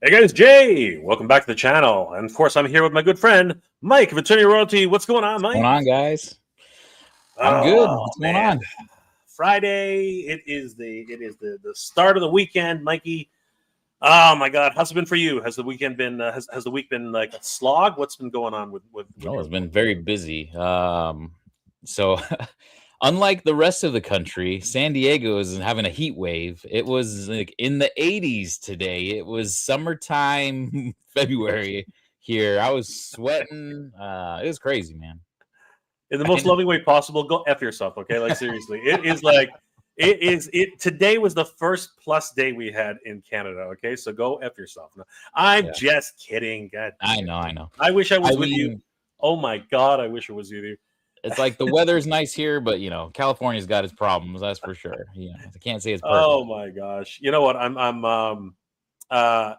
Hey guys, Jay! Welcome back to the channel. And of course, I'm here with my good friend, Mike of Eternity Royalty. What's going on, Mike? What's going on, guys? I'm good. Oh, What's going man. on? Friday. It is the start of the weekend, Mikey. Oh my God, how's it been for you? Has the weekend been has the week been like a slog? What's been going on with Oh, your it's been very busy. So unlike the rest of the country, San Diego is having a heat wave. It was like in the 80s today. It was summertime February here. I was sweating. It was crazy, man. in the most And loving way possible? Go F yourself, okay? Like seriously. It today was the first plus day we had in Canada, okay? So go F yourself. No, I'm yeah, just kidding. God I damn it. know, I know. I wish I I was with you. mean, Oh my God, I wish I was with you. it's like the weather's nice here, but California's got its problems, that's for sure. I can't say it's perfect. Oh my gosh. You know what? I'm uh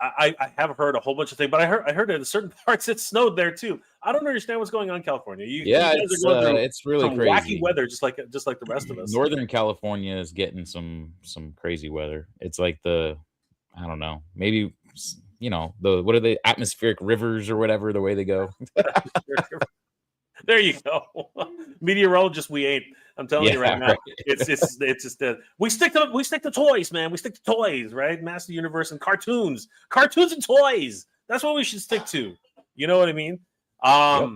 I have heard a whole bunch of things, but I heard in certain parts it snowed there too. I don't understand what's going on in California. You Yeah, guys are going through it's really some wacky crazy. weather just like the rest of us. Northern California is getting some crazy weather. It's like I don't know, maybe the what are the atmospheric rivers or whatever the way they go. There you go. Meteorologists, we ain't. I'm telling you right Yeah, now. right. It's just that we stick to toys, man. We stick to toys, right? Master Universe and cartoons, and toys. That's what we should stick to. You know what I mean? Yep.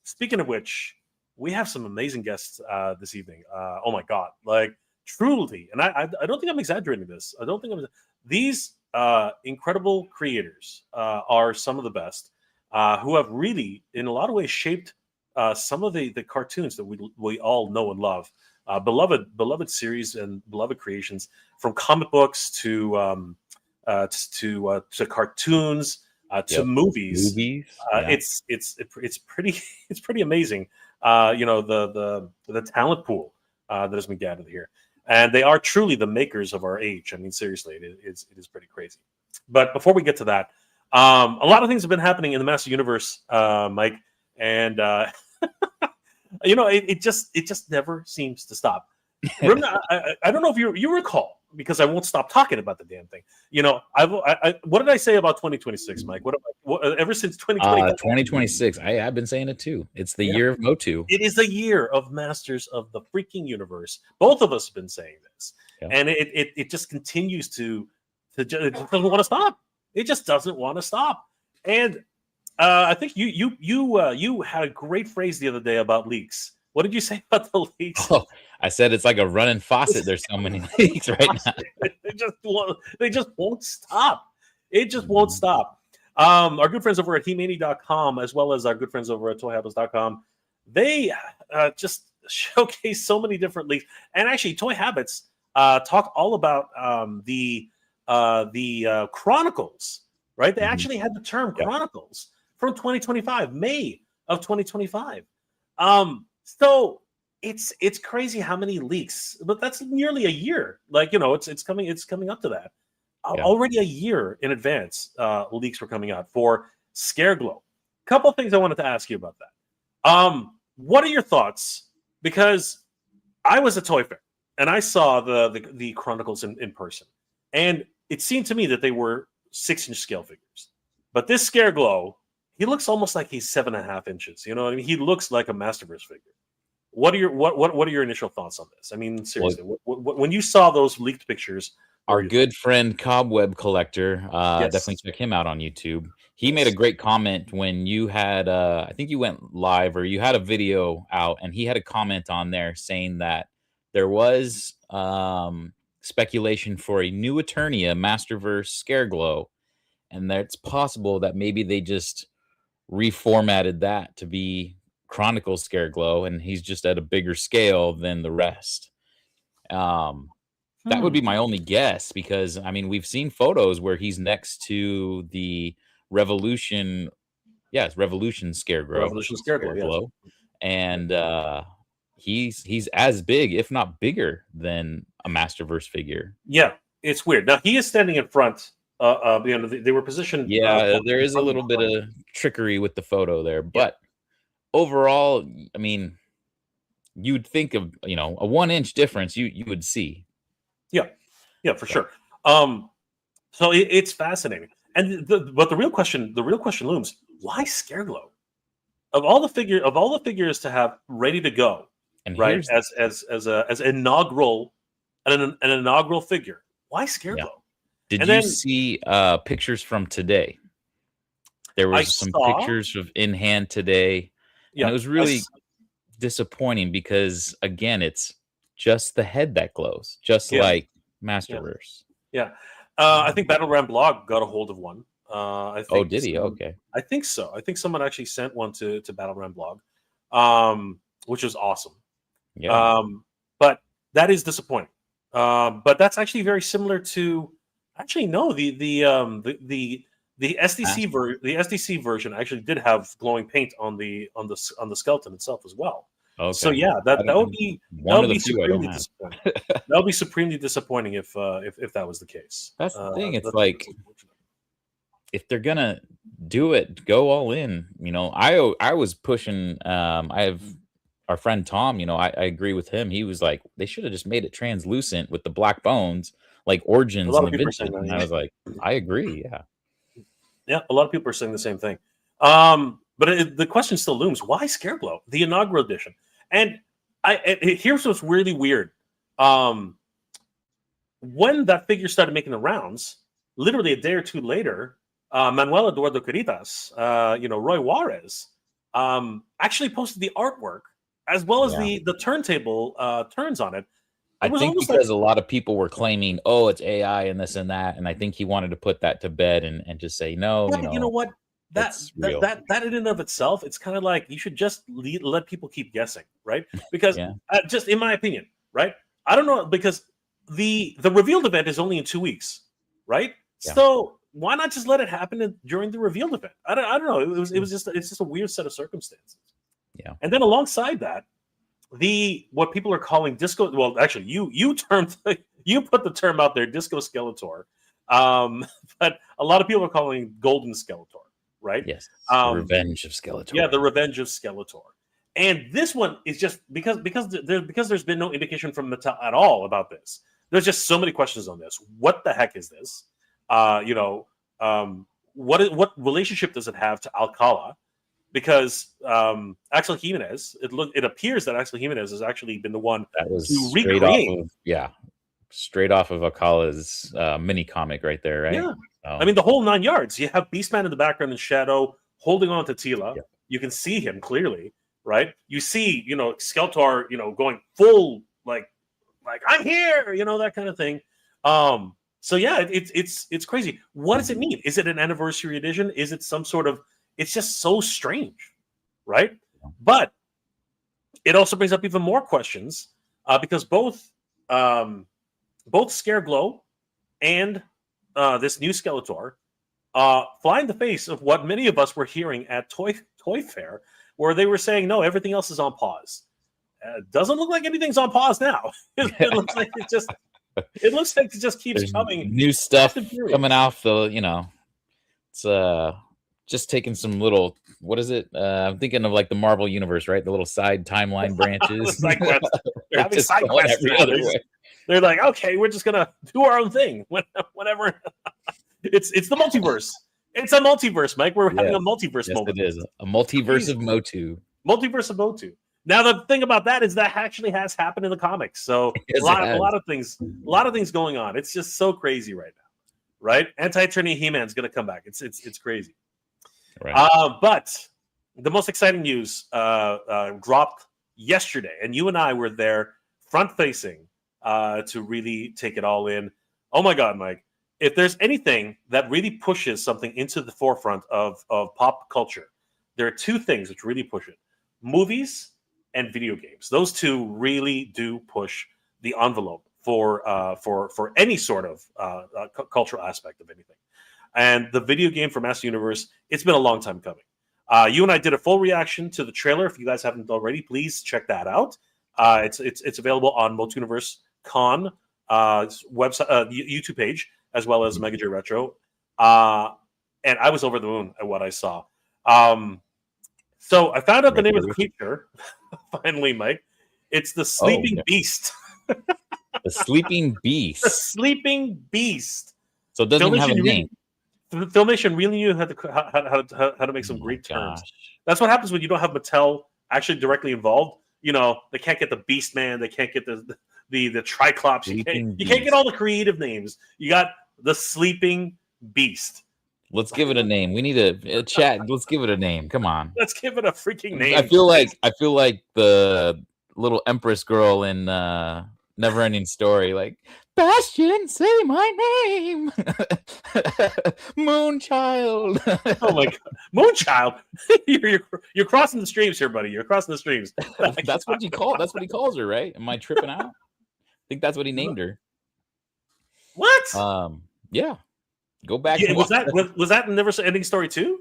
Speaking of which, we have some amazing guests this evening. Oh my God, like truly, and I don't think I'm exaggerating this. I don't think these incredible creators are some of the best who have really, in a lot of ways, shaped some of the cartoons that we all know and love, beloved series and beloved creations, from comic books to cartoons to Yep. movies. Movies. Yeah. It's pretty it's pretty amazing. The talent pool that has been gathered here, and they are truly the makers of our age. I mean, seriously, it is pretty crazy. But before we get to that, a lot of things have been happening in the Master Universe, Mike, and it just never seems to stop. Remember, I don't know if you recall, because I won't stop talking about the damn thing. What did I say about 2026, Mike? Ever since 2025? 2026. I've been saying it too. It's the Yeah, year of Motu. it is the year of Masters of the freaking Universe. Both of us have been saying this, Yeah. and it just continues it just doesn't want to stop. It just doesn't want to stop. And I think you had a great phrase the other day about leaks. What did you say about the leaks? Oh, I said it's like a running faucet. There's so many leaks right now. They just won't stop. It just won't Mhm. stop. Our good friends over at He-Mani.com, as well as our good friends over at ToyHabits.com, they just showcase so many different leaks. And actually, Toy Habits talk all about the Chronicles, right? They Mhm. actually had the term Yep. Chronicles from 2025, May of 2025. So it's crazy how many leaks, but that's nearly a year. Like, it's coming up to that. Yeah. Already a year in advance, leaks were coming out for Scareglow. Couple things I wanted to ask you about that. What are your thoughts? Because I was a toy fair and I saw the Chronicles in person, and it seemed to me that they were 6-inch scale figures. But this Scareglow, he looks almost like he's 7.5 inches. You know what I mean? He looks like a Masterverse figure. What are your initial thoughts on this? I mean, Well, seriously, when you saw those leaked pictures, what our were you thinking? good friend Cobweb Collector, definitely Yes, check him out on YouTube. He made a yes. great comment when you had, I think you went live or you had a video out, and he had a comment on there saying that there was speculation for a new Eternia Masterverse Scareglow, and that it's possible that maybe they just reformatted that to be Chronicle Scareglow, and he's just at a bigger scale than the rest. Um, that would Hmm. be my only guess because I mean we've seen photos where he's next to the Revolution, yes, Revolution Revolution Scareglow, yes. Scareglow, Yep. and he's as big, if not bigger, than a Masterverse figure. Yeah, it's weird. Now he is standing in front. They were positioned Yeah, there in is a front and little bit behind. of trickery with the photo there, Yeah, but overall, I mean, you'd think of a 1 inch difference you would see. yeah, yeah, for So sure. So it's fascinating. And but the real question looms: why Scareglow? Of all the figures to have ready to go, And right? here's As inaugural an inaugural figure, why yeah. Scareglow? Did And you then see pictures from today? There I was some saw, pictures of in hand today, and yeah, it was really disappointing because again, it's just the head that glows, just yeah, like yeah, Masterverse. yeah. I think Battleground Blog got a hold of one. Oh, did he? Okay. I think so. I think someone actually sent one to Battleground Blog, which was awesome. Yeah. But that is disappointing. But that's actually very similar to, actually no, the SDC version actually did have glowing paint on the skeleton itself as well. So Okay. yeah, I don't know. that One would of the be few I don't supremely have. disappointing. That would be supremely disappointing if that was the case. That's the thing. It's That's like unfortunate. if they're gonna do it, go all in. I was pushing. I have our friend Tom. I agree with him. He was like, they should have just made it translucent with the black bones, like A Origins lot and of the people are saying Vincent. that. And I Yeah. was like, I agree. Yeah. Yeah, a lot of people are saying the same thing. But the question still looms: why Scareglow, the inaugural edition? And here's what's really weird. When that figure started making the rounds, literally a day or two later, Manuel Eduardo Caritas, Roy Juarez, actually posted the artwork as well as Yeah. the turntable turns on it. I It was think almost like, because a lot of people were claiming, oh, it's AI and this and that. And I think he wanted to put that to bed and just say, no, yeah, but you know what? it's real. That in and of itself, it's kind of like you should just let people keep guessing, right? Because Yeah. just in my opinion, right? I don't know, because the revealed event is only in 2 weeks, right? Yeah. So why not just let it happen during the revealed event? I don't know. It's just a weird set of circumstances. Yeah. And then alongside that, what people are calling disco. Well, actually, you termed you put the term out there, disco Skeletor, but a lot of people are calling Golden Skeletor, right? Yes. The Um, Revenge of Skeletor. yeah, the Revenge of Skeletor. And this one is just because there's been no indication from Mattel at all about this. There's just so many questions on this. What the heck is this? What relationship does it have to Alcala? Because Axel Jimenez, it appears that Axel Jimenez has actually been the one That was to straight off recreate. of straight off of Akala's mini comic right there, right? Yeah, I mean the whole 9 yards. You have Beastman in the background in shadow, holding on to Tila. Yeah. You can see him clearly, right? You see, Skeletor, going full like I'm here, that kind of thing. So yeah, it's crazy. What does it mean? Is it an anniversary edition? Is it some sort of? It's just so strange, right? But it also brings up even more questions because both Scareglow and this new Skeletor fly in the face of what many of us were hearing at Toy Fair, where they were saying, no, everything else is on pause. Doesn't look like anything's on pause now. It looks like it just keeps There's coming. new stuff Fast and Furious. coming off it's just taking some little, what is it? I'm thinking of like the Marvel universe, right? The little side timeline branches. Side quests. They're having just side going quests every now. other way. They're like, okay, we're just gonna do our own thing. Whenever it's the multiverse. It's a multiverse, Mike. We're having a multiverse Yes, moment. it is a multiverse of Motu. Multiverse of Motu. Now the thing about that is that actually has happened in the comics. So Yes, a lot of things going on. It's just so crazy right now, right? Anti-Trinity He-Man's gonna come back. It's crazy. Right. But the most exciting news dropped yesterday, and you and I were there front facing to really take it all in. Oh my God, Mike. If there's anything that really pushes something into the forefront of pop culture, there are two things which really push it: movies and video games. Those two really do push the envelope for any sort of cultural aspect of anything. And the video game for Master Universe, it's been a long time coming. You and I did a full reaction to the trailer. If you guys haven't already, please check that out. It's available on Multiverse Con website, YouTube page, as well as Mega J Retro. And I was over the moon at what I saw. So I found out the name of the creature. Finally, Mike. It's the Sleeping Beast. The Sleeping Beast. The Sleeping Beast. So it doesn't even have a name. Filmation really knew how to make some great terms. That's what happens when you don't have Mattel actually directly involved. They can't get the Beast Man, they can't get the Triclops. You can't get all the creative names. You got the Sleeping Beast. Let's give it a name. We need a chat. Let's give it a name. Come on. Let's give it a freaking name. I feel like the little Empress girl in Neverending Story, like, Bastion, say my name. Moonchild. Oh my God, Moonchild! you're crossing the streams here, buddy. You're crossing the streams. That's what he calls her, right? Am I tripping out? I think that's what he named her. What? Yeah. Go back. Yeah, was that Never Ending Story 2?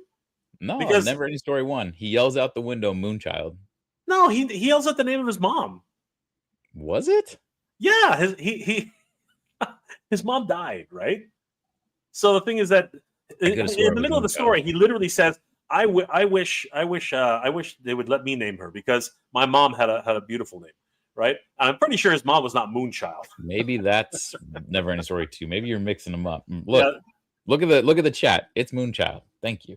No, because Never Ending Story 1. He yells out the window, Moonchild. No, he yells out the name of his mom. Was it? Yeah, his mom died, right? So the thing is that in the middle of the story, he literally says, I wish they would let me name her because my mom had a beautiful name, right? I'm pretty sure his mom was not Moonchild. Maybe that's Never Ending Story 2. Maybe you're mixing them up. Look at the chat. It's Moonchild. Thank you.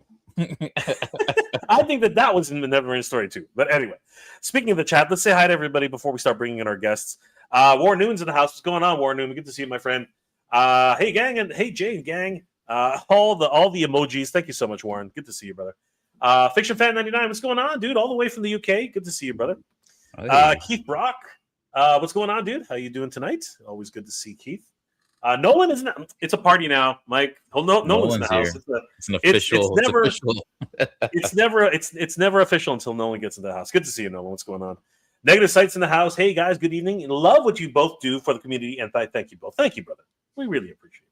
I think that was in the Never Ending Story 2. But anyway, speaking of the chat, let's say hi to everybody before we start bringing in our guests. Warren Noon's in the house. What's going on, Warren Noon? Good to see you, my friend. Hey, gang, and hey, Jane, gang. All the emojis. Thank you so much, Warren. Good to see you, brother. Fiction Fan 99. What's going on, dude? All the way from the UK. Good to see you, brother. Keith Brock. What's going on, dude? How you doing tonight? Always good to see Keith. Nolan isn't. It's a party now, Mike. Oh, Nolan's in the house. It's an official. It's never official until Nolan gets in the house. Good to see you, Nolan. What's going on? Negative Sights in the house. Hey guys, good evening. Love what you both do for the community, and thank you both. Thank you, brother. We really appreciate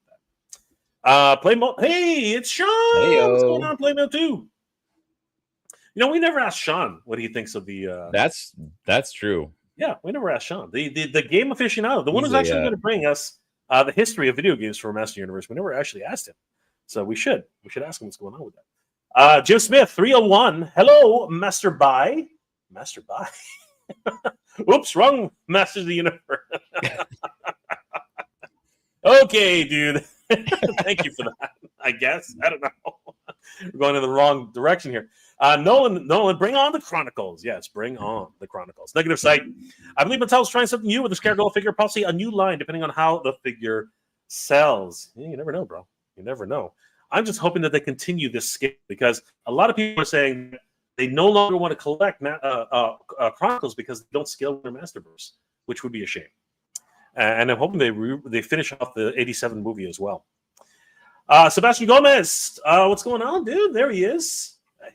that. Playmo. Hey, it's Sean. Hey-o. What's going on, Playmo 2? We never asked Sean what he thinks of the. That's true. Yeah, we never asked Sean. The game aficionado, the one who's actually going to bring us the history of video games for Master Universe. We never actually asked him, so we should ask him what's going on with that. Jim Smith 301. Hello, Master Bai. Oops, wrong Masters of the Universe. Okay, dude. Thank you for that. I guess I don't know. We're going in the wrong direction here. Nolan, bring on the Chronicles. Yes, bring on the Chronicles. Negative Sight. I believe Mattel's trying something new with the Scaregirl figure, possibly a new line, depending on how the figure sells. You never know, bro. You never know. I'm just hoping that they continue this scale because a lot of people are saying they no longer want to collect Chronicles because they don't scale their Masterverse, which would be a shame. And I'm hoping they finish off the 87 movie as well. Sebastian Gomez, what's going on, dude? There he is.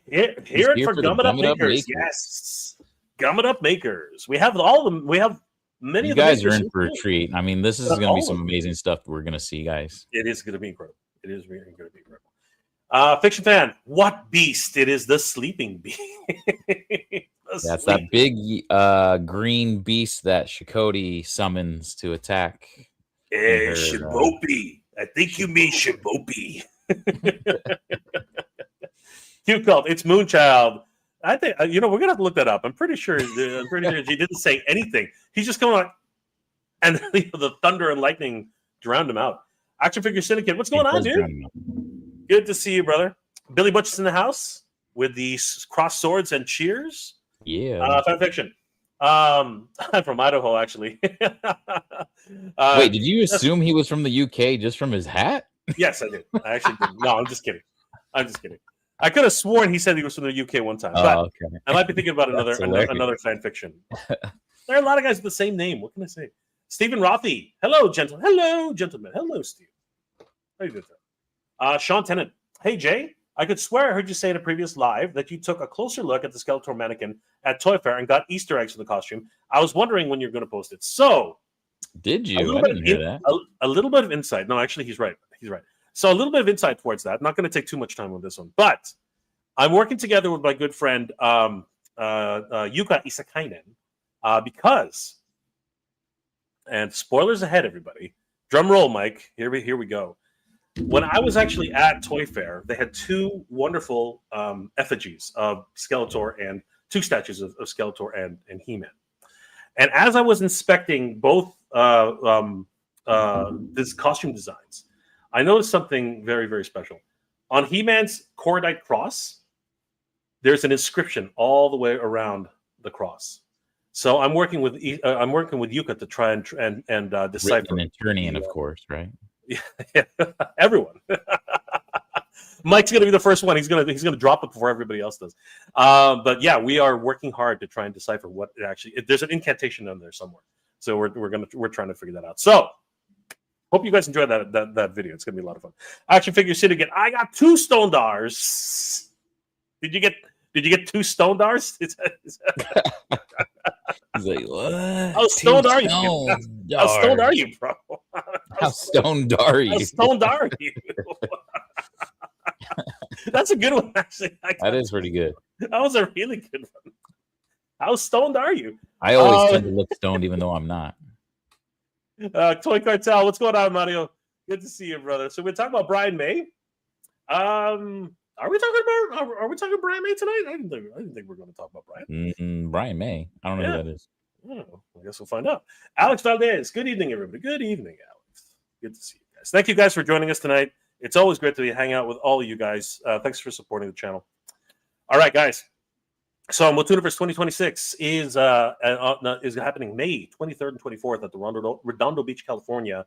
Here for Gummit Up Makers. Yes, Gummit Up Makers. We have all of them. We have many. You guys are in for a treat. I mean, this is going to be some amazing stuff we're going to see, guys. It is going to be incredible. It is really going to be incredible. Fiction Fan, what beast? It is the Sleeping Beast. That's that big green beast that Shakoti summons to attack. Shibopi. I think you mean Shibopi. Cute cult. It's Moonchild. I think we're gonna have to look that up. I'm pretty sure he didn't say anything. He's just going like, and the thunder and lightning drowned him out. Action Figure Syndicate. What's going on, dude? Good to see you, brother. Billy Butch is in the house with the cross swords and cheers. Yeah. Fan Fiction. I'm from Idaho, actually. Wait, did you assume he was from the UK just from his hat? Yes, I did. I actually did. No, I'm just kidding. I could have sworn he said he was from the UK one time, but okay. I might be thinking about another fan fiction. There are a lot of guys with the same name. What can I say? Stephen Rothy. Hello, gentlemen. Hello, Steve. How you doing, sir? Sean Tennant. Hey, Jay. I could swear I heard you say in a previous live that you took a closer look at the Skeletor mannequin at Toy Fair and got Easter eggs for the costume. I was wondering when you're going to post it. So, did you? I didn't hear that. A little bit of insight. No, actually, he's right. So a little bit of insight towards that. I'm not going to take too much time on this one, but I'm working together with my good friend Yuka Isakainen because, and spoilers ahead, everybody. Drum roll, Mike. Here we go. When I was actually at Toy Fair, they had two wonderful effigies of Skeletor and two statues of Skeletor and He-Man. And as I was inspecting both these costume designs, I noticed something very, very special. On He-Man's cordite cross, there's an inscription all the way around the cross. So I'm working with Yuka to try and decipher. Written in Turnian, of course, right? Yeah, everyone. Mike's gonna be the first one. He's gonna drop it before everybody else does. But yeah, we are working hard to try and decipher what it actually. There's an incantation in there somewhere, so we're trying to figure that out. So hope you guys enjoyed that video. It's gonna be a lot of fun. Action figure syndicate. I got 2 stone dars. Did you get 2 stone dars? He's like, what? How stoned are you? How stoned are you, bro? How stoned are you? How stoned are you? That's a good one, actually. That is pretty good. That was a really good one. How stoned are you? I always tend to look stoned, even though I'm not. Toy Cartel, what's going on, Mario? Good to see you, brother. So we're talking about Brian May. Are we talking Brian May tonight? I didn't think we were going to talk about Brian. Brian May. I don't know who that is. Oh, I guess we'll find out. Alex Valdez. Good evening, everybody. Good evening, Alex. Good to see you guys. Thank you guys for joining us tonight. It's always great to hang out with all of you guys. Thanks for supporting the channel. All right, guys. So Motooniverse 2026 is happening May 23rd and 24th at the Redondo Beach, California,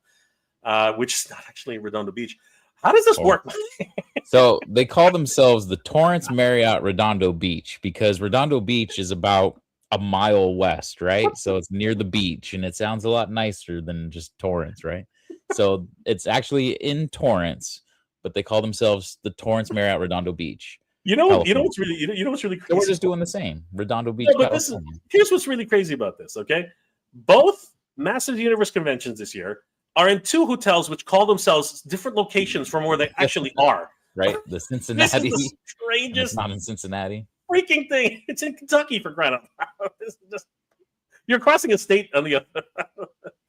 which is not actually Redondo Beach. How does this work? So they call themselves the Torrance Marriott Redondo Beach because Redondo Beach is about a mile west, right? So it's near the beach, and it sounds a lot nicer than just Torrance, right? So it's actually in Torrance, but they call themselves the Torrance Marriott Redondo Beach. You know what's really crazy? So we're just doing the same. Redondo Beach. No, but here's what's really crazy about this, okay? Both Masters of the Universe conventions this year are in 2 hotels which call themselves different locations from where they actually are. Right? The Cincinnati. This is the strangest. It's not in Cincinnati. Freaking thing. It's in Kentucky, for crying out loud. This is just, you're crossing a state on the other.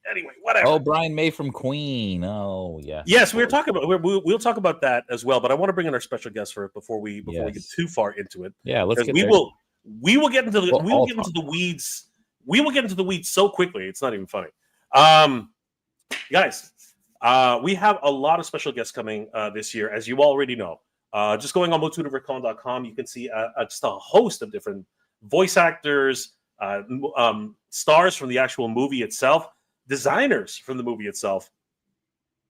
Anyway, whatever. Oh, Brian May from Queen. Oh, yeah. Yes, we'll talk about that as well. But I want to bring in our special guest for it before we get too far into it. Yeah, let's get there. We will get into the weeds. We will get into the weeds so quickly. It's not even funny. Guys, we have a lot of special guests coming this year, as you already know. Just going on motooniversecon.com, you can see just a host of different voice actors, stars from the actual movie itself, designers from the movie itself,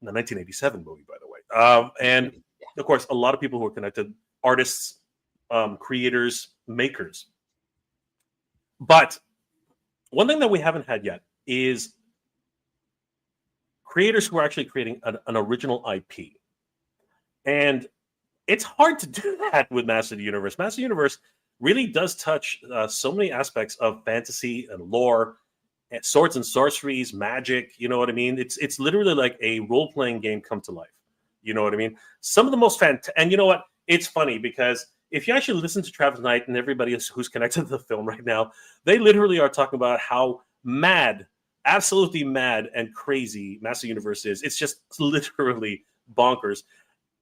the 1987 movie, by the way, and of course, a lot of people who are connected, artists, creators, makers. But one thing that we haven't had yet is creators who are actually creating an original IP. And it's hard to do that with Master of the Universe. Master of the Universe really does touch so many aspects of fantasy and lore, and swords and sorceries, magic. You know what I mean? It's literally like a role-playing game come to life. You know what I mean? Some of the most and you know what? It's funny because if you actually listen to Travis Knight and everybody who's connected to the film right now, they literally are talking about how mad, absolutely mad and crazy Master Universe is. It's just literally bonkers.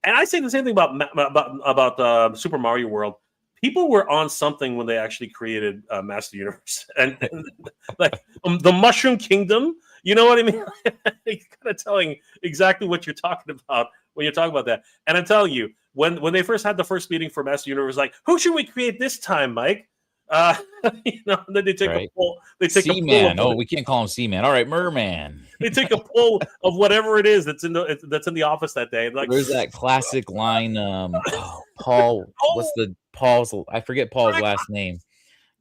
And I say the same thing about Super Mario World. People were on something when they actually created Master Universe, and like the Mushroom Kingdom. You know what I mean? You're kind of telling exactly what you're talking about when you're talking about that. And I'm telling you, when they first had the first meeting for Master Universe, like, who should we create this time, Mike? Then they take a poll. They take Seaman. Oh, we can't call him Seaman. All right, Merman. They take a poll of whatever it is that's in the office that day. Like, there's that classic line. Paul. What's Paul's? I forget Paul's last name.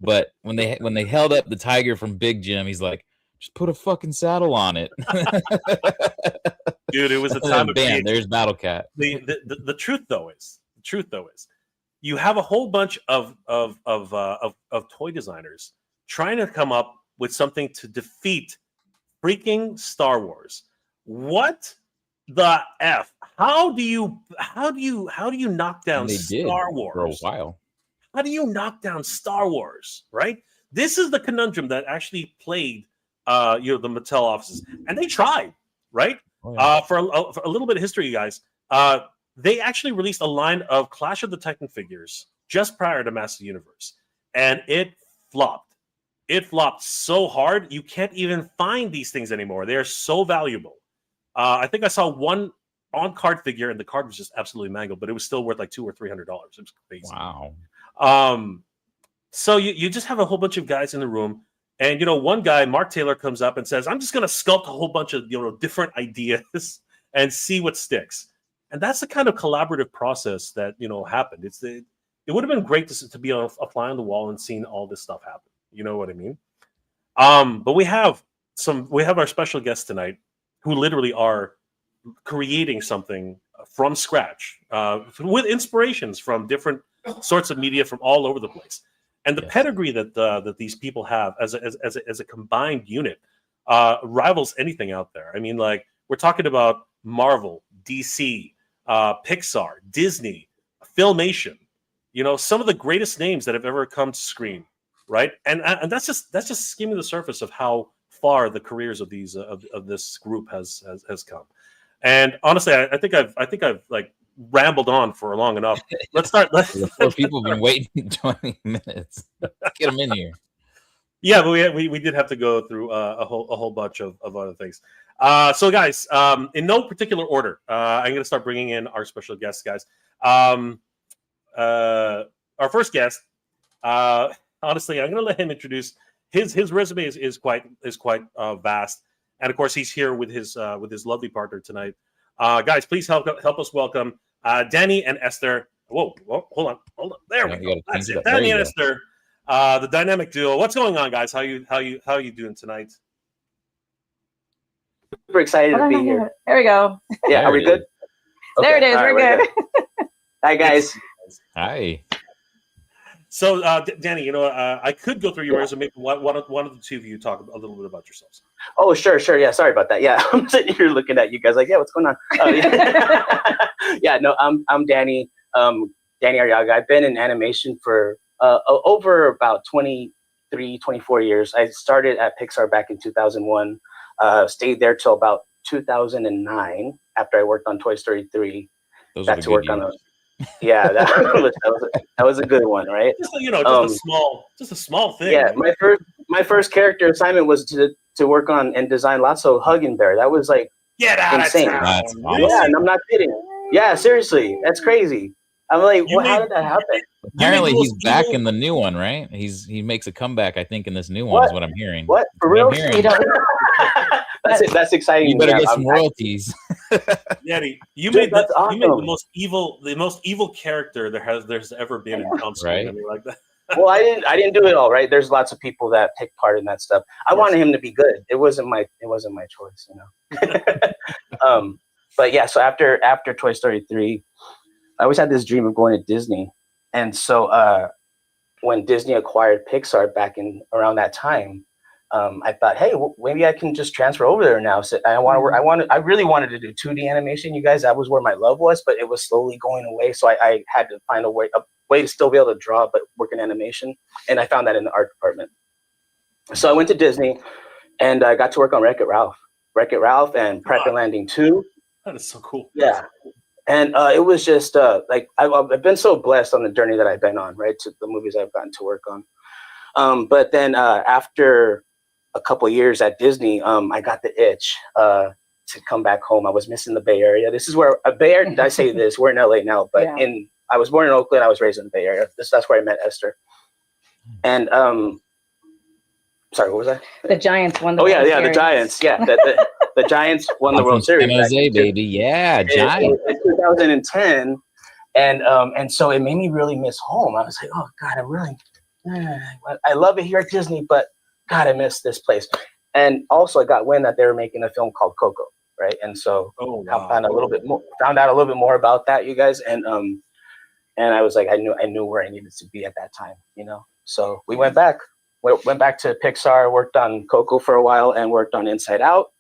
But when they held up the tiger from Big Jim, he's like, just put a fucking saddle on it. Dude, it was a time of bam. There's Battle Cat. The truth though is you have a whole bunch of toy designers trying to come up with something to defeat freaking Star Wars. What the F? How do you knock down Star Wars for a while? How do you knock down Star Wars? Right? This is the conundrum that actually plagued the Mattel offices, and they tried. Right? Oh, yeah. For a little bit of history, you guys. They actually released a line of Clash of the Titan figures just prior to Master of the Universe, and it flopped. It flopped so hard, you can't even find these things anymore. They are so valuable. I think I saw one on-card figure, and the card was just absolutely mangled, but it was still worth like $200 or $300. It was crazy. Wow. So you just have a whole bunch of guys in the room, and one guy, Mark Taylor, comes up and says, "I'm just going to sculpt a whole bunch of different ideas and see what sticks." And that's the kind of collaborative process that happened. It would have been great to be a fly on the wall and seeing all this stuff happen. You know what I mean? But we have our special guests tonight who literally are creating something from scratch with inspirations from different sorts of media from all over the place. And the pedigree that these people have as a combined unit rivals anything out there. I mean, like, we're talking about Marvel, DC, Pixar, Disney, Filmation. Some of the greatest names that have ever come to screen, right? And that's just skimming the surface of how far the careers of these of this group has come. And honestly, I think I've like rambled on for long enough. Let's start. People have been waiting 20 minutes. Let's get them in here. Yeah, but we did have to go through a whole bunch of other things. So guys, in no particular order, I'm going to start bringing in our special guests, guys. Our first guest, honestly, I'm going to let him introduce his resume is quite vast, and of course he's here with his lovely partner tonight. Guys, please help us welcome Danny and Esther. Whoa, hold on. There we go. That's it. Danny and Esther, the dynamic duo. What's going on, guys? How you doing tonight? Super excited to be here. There we go. Yeah, are we good? Okay. There it is. We're good. Hi, guys. Hi. So, Danny, I could go through your resume. One of the two of you talk a little bit about yourselves. Oh, sure. Yeah, sorry about that. Yeah, I'm sitting here looking at you guys like, yeah, what's going on? Yeah, no, I'm Danny. Danny Arriaga. I've been in animation for over about 23, 24 years. I started at Pixar back in 2001. Stayed there till about 2009 after I worked on Toy Story 3. Got to work on those. Yeah, that was a good one, right? Just a small thing. Yeah, my first character assignment was to work on and design Lotso Huggin' Bear. That was like insane. That's awesome. Yeah, and I'm not kidding. Yeah, seriously, that's crazy. I'm like, how did that happen? Apparently, he's back in the new one, right? He makes a comeback, I think, in this new one. Is what I'm hearing. What, for real? That's exciting. You better get some royalties. Danny, you made the most evil character there's ever been on screen. Right? I mean, like that. Well, I didn't do it all, right? There's lots of people that take part in that stuff. I wanted him to be good. It wasn't my choice, But yeah, so after Toy Story 3, I always had this dream of going to Disney, and so when Disney acquired Pixar back in around that time, I thought, hey, maybe I can just transfer over there now. So I really wanted to do 2D animation, you guys. That was where my love was, but it was slowly going away. So I had to find a way to still be able to draw, but work in animation. And I found that in the art department. So I went to Disney, and I got to work on Wreck-It Ralph and Cracker Landing 2. That is so cool. Yeah. And it was just I've been so blessed on the journey that I've been on, right, to the movies I've gotten to work on. But then after a couple of years at Disney, I got the itch to come back home. I was missing the Bay Area. This is where Bay Area. I say this, we're in LA now, but I was born in Oakland. I was raised in the Bay Area. That's where I met Esther. And sorry, what was that? The Giants won the World Series. The Giants. Yeah, the Giants won the World Series. San Jose, baby. Yeah, Giants. In 2010, and so it made me really miss home. I was like, oh God, I love it here at Disney, but God, I miss this place. And also, I got wind that they were making a film called Coco, right? And so I found out a little bit more about that, you guys. And I was like, I knew where I needed to be at that time, So we went back to Pixar, worked on Coco for a while, and worked on Inside Out.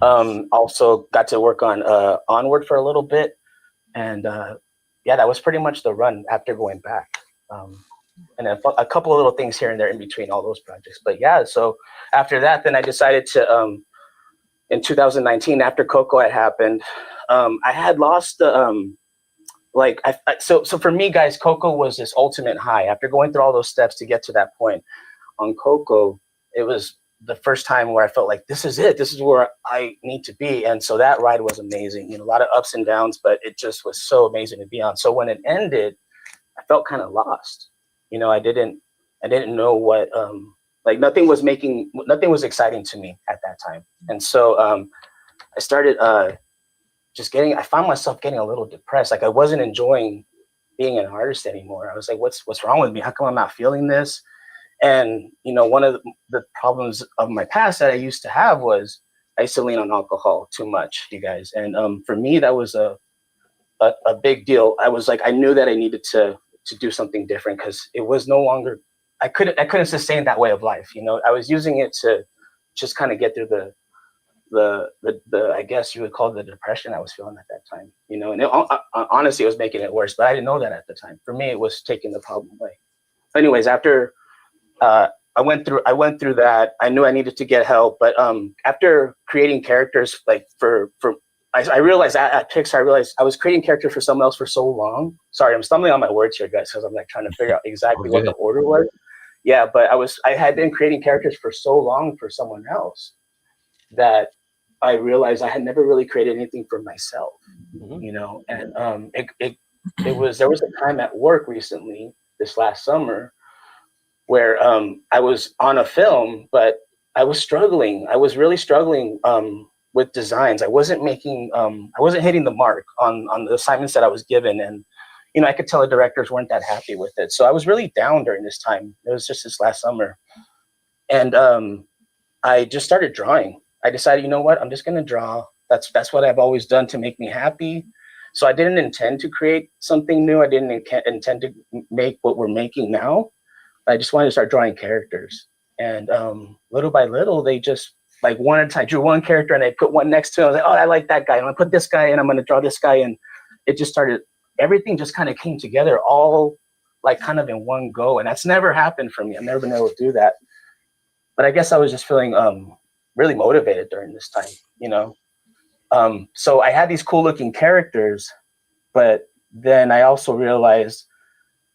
Also got to work on Onward for a little bit, and that was pretty much the run after going back. And a couple of little things here and there in between all those projects. But yeah, so after that, then I decided to, in 2019, after Coco had happened, I had lost the, so for me, guys, Coco was this ultimate high. After going through all those steps to get to that point on Coco, it was the first time where I felt like this is it. This is where I need to be. And so that ride was amazing. A lot of ups and downs, but it just was so amazing to be on. So when it ended, I felt kind of lost. I didn't know what nothing was exciting to me at that time. And so I started I found myself getting a little depressed. Like I wasn't enjoying being an artist anymore. I was like, what's wrong with me? How come I'm not feeling this? And, one of the problems of my past that I used to have was I used to lean on alcohol too much, you guys. And for me, that was a big deal. I was like, I knew that I needed to do something different because it was no longer, I couldn't sustain that way of life. I was using it to just kind of get through the I guess you would call it the depression I was feeling at that time, and honestly, it was making it worse, but I didn't know that at the time. For me, it was taking the problem away. Anyways, after I went through that, I knew I needed to get help. But after creating characters, like I realized at Pixar, I realized I was creating characters for someone else for so long. Sorry, I'm stumbling on my words here, guys, because I'm like trying to figure out exactly what the order was. Yeah, but I had been creating characters for so long for someone else that I realized I had never really created anything for myself, And there was a time at work recently, this last summer, where I was on a film, but I was struggling. I was really struggling with designs. I wasn't hitting the mark on the assignments that I was given. And, I could tell the directors weren't that happy with it. So I was really down during this time. It was just this last summer. And I just started drawing. I decided, you know what, I'm just going to draw. That's what I've always done to make me happy. So I didn't intend to create something new. I didn't intend to make what we're making now. I just wanted to start drawing characters. And little by little, they just, like one at a time, I drew one character and I put one next to him. I was like, oh, I like that guy. I'm going to put this guy and I'm going to draw this guy. And it just started, everything just kind of came together all like kind of in one go. And that's never happened for me. I've never been able to do that. But I guess I was just feeling really motivated during this time, So I had these cool looking characters, but then I also realized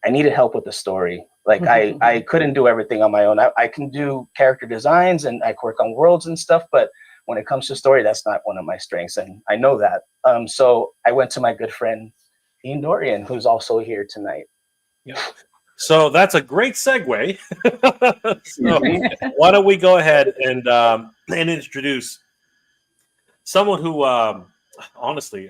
I needed help with the story. Like I couldn't do everything on my own. I can do character designs and I can work on worlds and stuff, but when it comes to story, that's not one of my strengths. And I know that. So I went to my good friend, Ian Dorrian, who's also here tonight. Yeah. So that's a great segue. So why don't we go ahead and introduce someone who, honestly,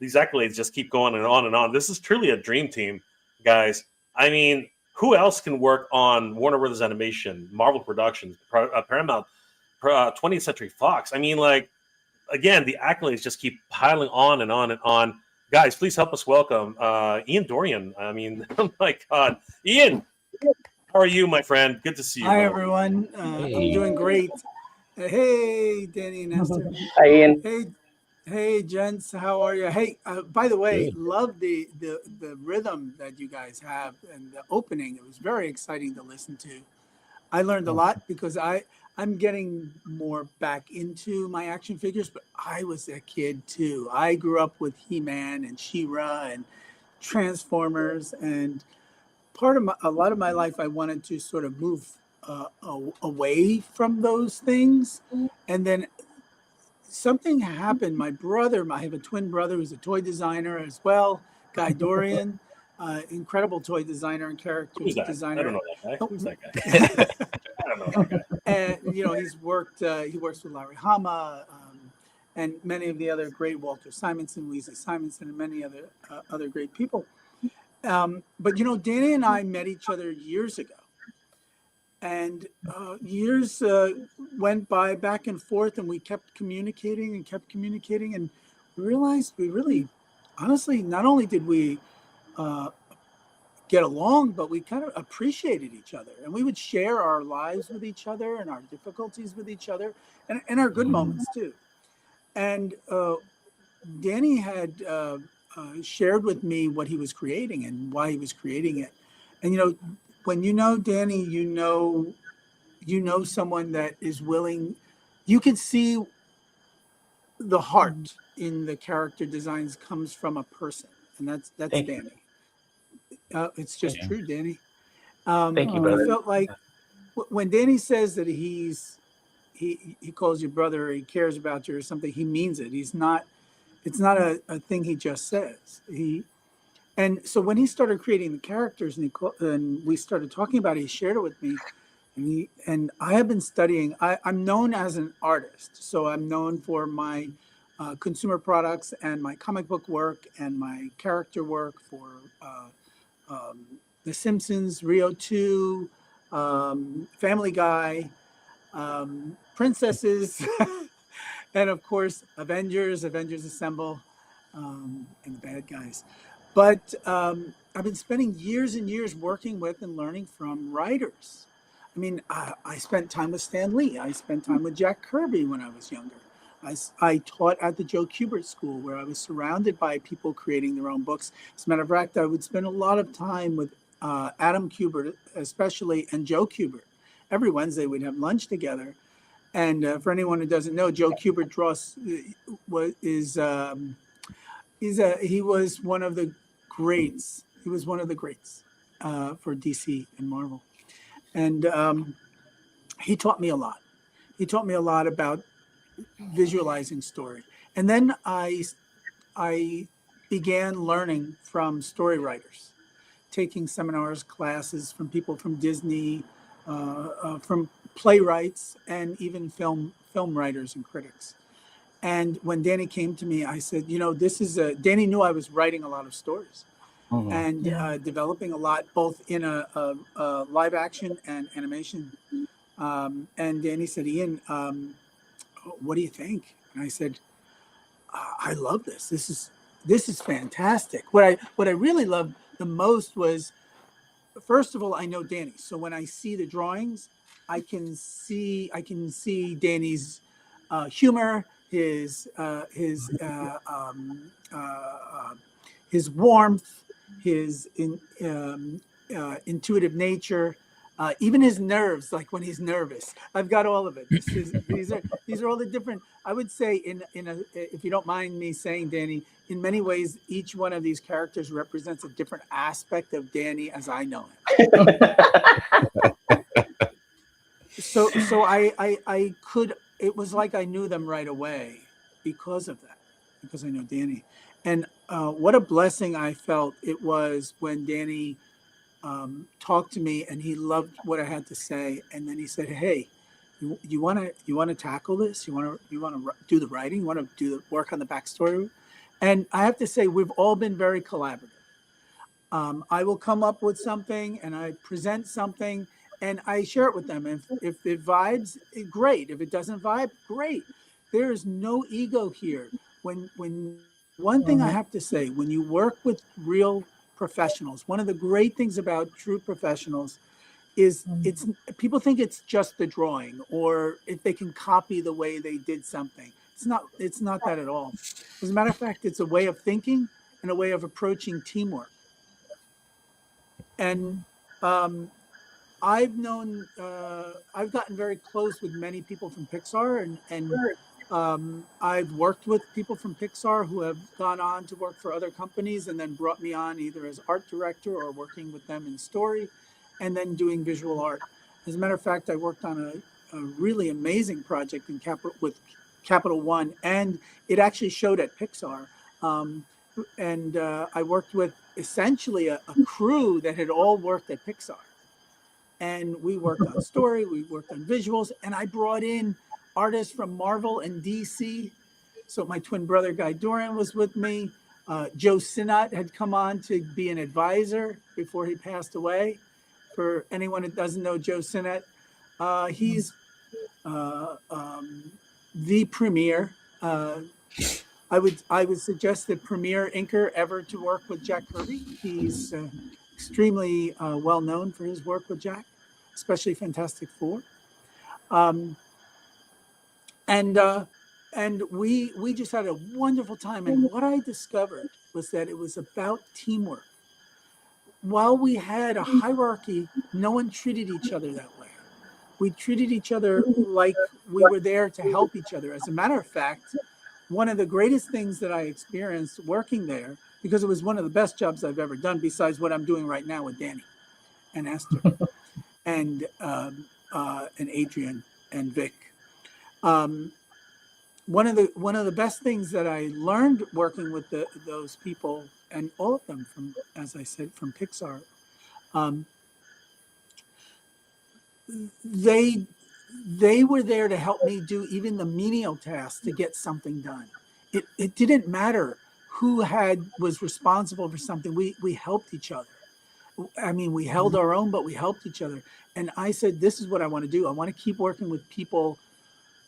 these accolades just keep going and on and on. This is truly a dream team, guys. I mean, who else can work on Warner Brothers Animation, Marvel Productions, Paramount, 20th Century Fox? I mean, like, again, the accolades just keep piling on and on and on. Guys, please help us welcome Ian Dorrian. I mean, oh my God. Ian, how are you, my friend? Good to see you. Hi, everyone. I'm doing great. Hey, Danny and Esther. Hi, Ian. Hey, gents. How are you? Hey, by the way, love the rhythm that you guys have and the opening. It was very exciting to listen to. I learned a lot because I'm getting more back into my action figures, but I was a kid too. I grew up with He-Man and She-Ra and Transformers, and a lot of my life I wanted to sort of move away from those things, and then something happened. My brother, I have a twin brother who's a toy designer as well, Guy Dorrian, incredible toy designer and character designer. I don't know that guy. Who's that guy? I don't know that guy. And he works with Larry Hama and many of the other great Walter Simonson, Weasley Simonson, and many other great people. But Danny and I met each other years ago. And years went by back and forth, and we kept communicating and we realized we really, honestly, not only did we get along, but we kind of appreciated each other, and we would share our lives with each other and our difficulties with each other and our good moments too. And Danny had shared with me what he was creating and why he was creating it. And when you know Danny, you know someone that is willing. You can see the heart in the character designs comes from a person, and that's Danny. It's just true, Danny. Thank you, brother. I felt like when Danny says that he calls you brother, or he cares about you or something, he means it. It's not a thing he just says. And so when he started creating the characters and we started talking about it, he shared it with me. And I have been studying. I'm known as an artist, so I'm known for my consumer products and my comic book work and my character work for The Simpsons, Rio 2, Family Guy, Princesses, and of course Avengers Assemble, and the bad guys. But I've been spending years and years working with and learning from writers. I mean, I spent time with Stan Lee. I spent time with Jack Kirby when I was younger. I taught at the Joe Kubert School, where I was surrounded by people creating their own books. As a matter of fact, I would spend a lot of time with Adam Kubert, especially, and Joe Kubert. Every Wednesday, we'd have lunch together. And for anyone who doesn't know, Joe Kubert he was one of the greats. He was one of the greats for DC and Marvel. And he taught me a lot. He taught me a lot about visualizing story. And then I began learning from story writers, taking seminars, classes from people from Disney, from playwrights, and even film writers and critics. And when Danny came to me, I said, Danny knew I was writing a lot of stories. And developing a lot, both in a live action and animation. And Danny said, Ian, what do you think? And I said, I love this. This is fantastic. What I really loved the most was, first of all, I know Danny. So when I see the drawings, I can see Danny's humor, his warmth, his intuitive nature, even his nerves, like when he's nervous. I've got all of it. These are all the different. I would say, if you don't mind me saying, Danny, in many ways, each one of these characters represents a different aspect of Danny as I know him. So I could. It was like I knew them right away because of that, because I know Danny. And what a blessing I felt it was when Danny talked to me, and he loved what I had to say. And then he said, "Hey, you want to tackle this? You want to do the writing? You want to do the work on the backstory?" And I have to say, we've all been very collaborative. I will come up with something, and I present something, and I share it with them. If it vibes, great. If it doesn't vibe, great. There is no ego here. When one thing I have to say, when you work with real professionals, one of the great things about true professionals is people think it's just the drawing, or if they can copy the way they did something. It's not that at all. As a matter of fact, it's a way of thinking and a way of approaching teamwork. And I've gotten very close with many people from Pixar, and I've worked with people from Pixar who have gone on to work for other companies and then brought me on either as art director or working with them in story, and then doing visual art. As a matter of fact, I worked on a really amazing project with Capital One, and it actually showed at Pixar. And I worked with essentially a crew that had all worked at Pixar. And we worked on story, we worked on visuals, and I brought in artists from Marvel and DC. So my twin brother, Guy Dorrian, was with me. Joe Sinnott had come on to be an advisor before he passed away. For anyone that doesn't know Joe Sinnott, he's the premier. I would suggest the premier inker ever to work with Jack Kirby. He's extremely well known for his work with Jack, especially Fantastic Four. And we just had a wonderful time. And what I discovered was that it was about teamwork. While we had a hierarchy, no one treated each other that way. We treated each other like we were there to help each other. As a matter of fact, one of the greatest things that I experienced working there, because it was one of the best jobs I've ever done, besides what I'm doing right now with Danny and Esther. And and Adrian and Vic. One of the best things that I learned working with those people, and all of them from, as I said, from Pixar, they were there to help me do even the menial tasks to get something done. It didn't matter who was responsible for something. We helped each other. I mean, we held our own, but we helped each other. And I said, this is what I want to do. I want to keep working with people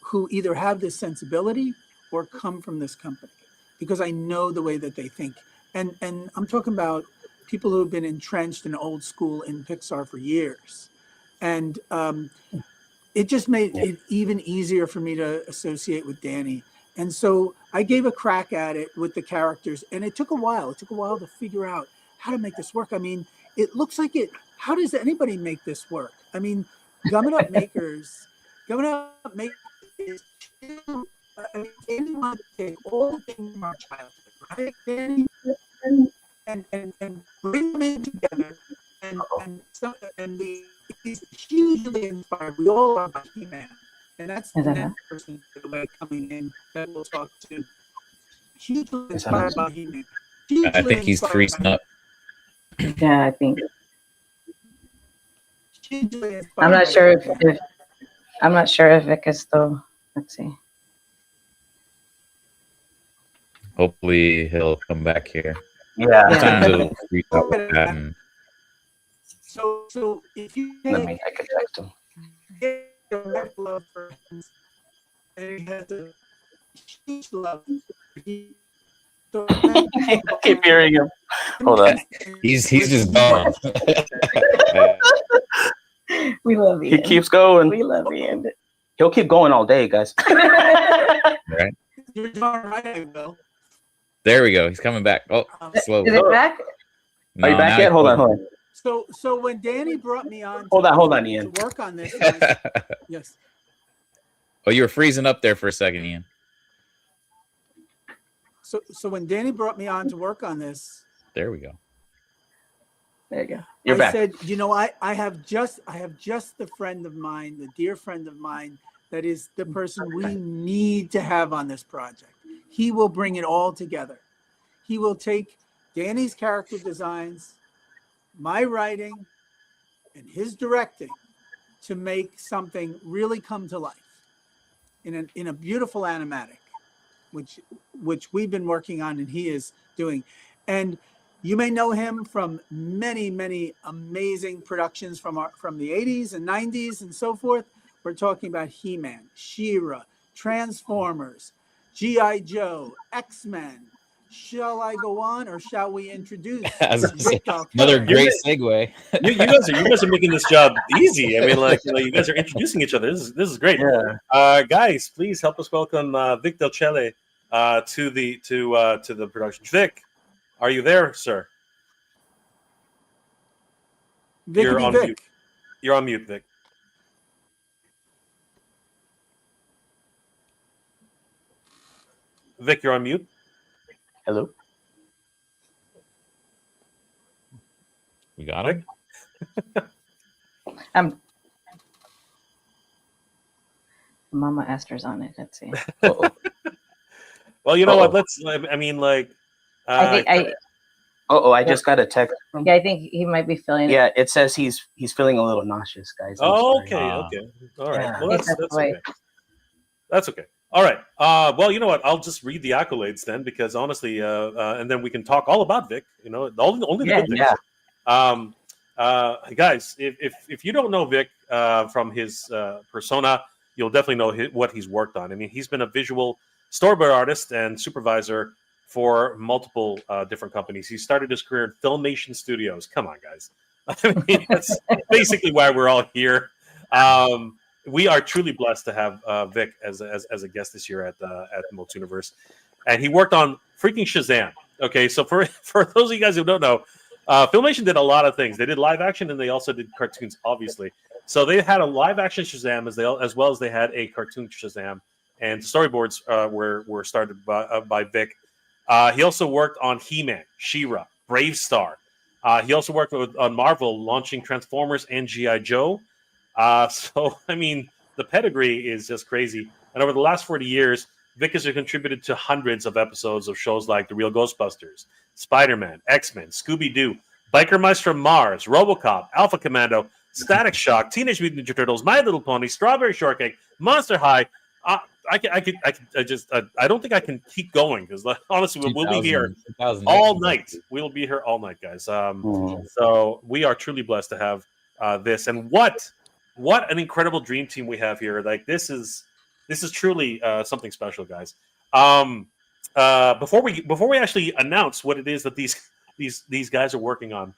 who either have this sensibility or come from this company, because I know the way that they think. And I'm talking about people who have been entrenched in old school in Pixar for years. And it just made it even easier for me to associate with Danny. And so I gave a crack at it with the characters, and it took a while. It took a while to figure out how to make this work. I mean, it looks like it. How does anybody make this work? I mean, Gumming Up Makers is, I mean, Danny wanted to take all the things from our childhood, right, Danny? And bring them in together, and he's hugely inspired. We all are by He-Man, and that's the next person coming in that we'll talk to. Hugely inspired by He-Man. I think he's freezing up. Yeah, I think. I'm not sure if Vic is still. Let's see. Hopefully he'll come back here. Yeah. Sometimes it'll freeze up like that. And... So if you I could text him. Love for him, and he has a huge love. I keep hearing him. Hold on. He's just gone. We love Ian. He keeps going. We love Ian. He'll keep going all day, guys. Right. You're darn right, I will. There we go. He's coming back. Oh, slowly. Is it back? Are you back yet? Hold on. So when Danny brought me on, hold on, Ian. To work on this, yes. Oh, you were freezing up there for a second, Ian. So when Danny brought me on to work on this, there we go. There you go. You're back. I said, you know, I have just the friend of mine, the dear friend of mine, that is the person we need to have on this project. He will bring it all together. He will take Danny's character designs, my writing, and his directing to make something really come to life in a beautiful animatic, which we've been working on and he is doing. And you may know him from many, many amazing productions from the 80s and 90s and so forth. We're talking about He-Man, She-Ra, Transformers, G.I. Joe, X-Men. Shall I go on, or shall we introduce another great segue? you guys are making this job easy. I mean, you guys are introducing each other. This is great. Yeah. Guys, please help us welcome Vic Del Chele to the production. Vic, are you there, sir? You're on mute. You're on mute, Vic. Vic, you're on mute. Hello. We got him. Mama Esther's on it. Let's see. Well, you know what? I just got a text. Yeah, I think he might be feeling it. Yeah, it says he's feeling a little nauseous, guys. Okay. All right. Yeah. Well, that's okay. That's okay. All right. Well, you know what? I'll just read the accolades then, because honestly, and then we can talk all about Vic. You know, only the good things. Guys, if you don't know Vic from his persona, you'll definitely know what he's worked on. I mean, he's been a visual storyboard artist and supervisor for multiple different companies. He started his career at Filmation Studios. Come on, guys. I mean, that's basically why we're all here. We are truly blessed to have Vic as a guest this year at Multuniverse, and he worked on freaking Shazam. Okay, so for those of you guys who don't know, Filmation did a lot of things. They did live action and they also did cartoons, obviously. So they had a live action Shazam as well as they had a cartoon Shazam, and the storyboards were started by Vic. He also worked on He-Man, She-Ra, Brave Star. He also worked on Marvel launching Transformers and G.I. Joe. So I mean, the pedigree is just crazy. And over the last 40 years, Vic has contributed to hundreds of episodes of shows like The Real Ghostbusters, Spider-Man, X-Men, Scooby-Doo, Biker Mice from Mars, RoboCop, Alpha Commando, Static Shock, Teenage Mutant Ninja Turtles, My Little Pony, Strawberry Shortcake, Monster High. I don't think I can keep going because honestly, we'll be here all night. We'll be here all night, guys. So we are truly blessed to have this, and what an incredible dream team we have here. Like this is truly something special, guys. Before we actually announce what it is that these guys are working on,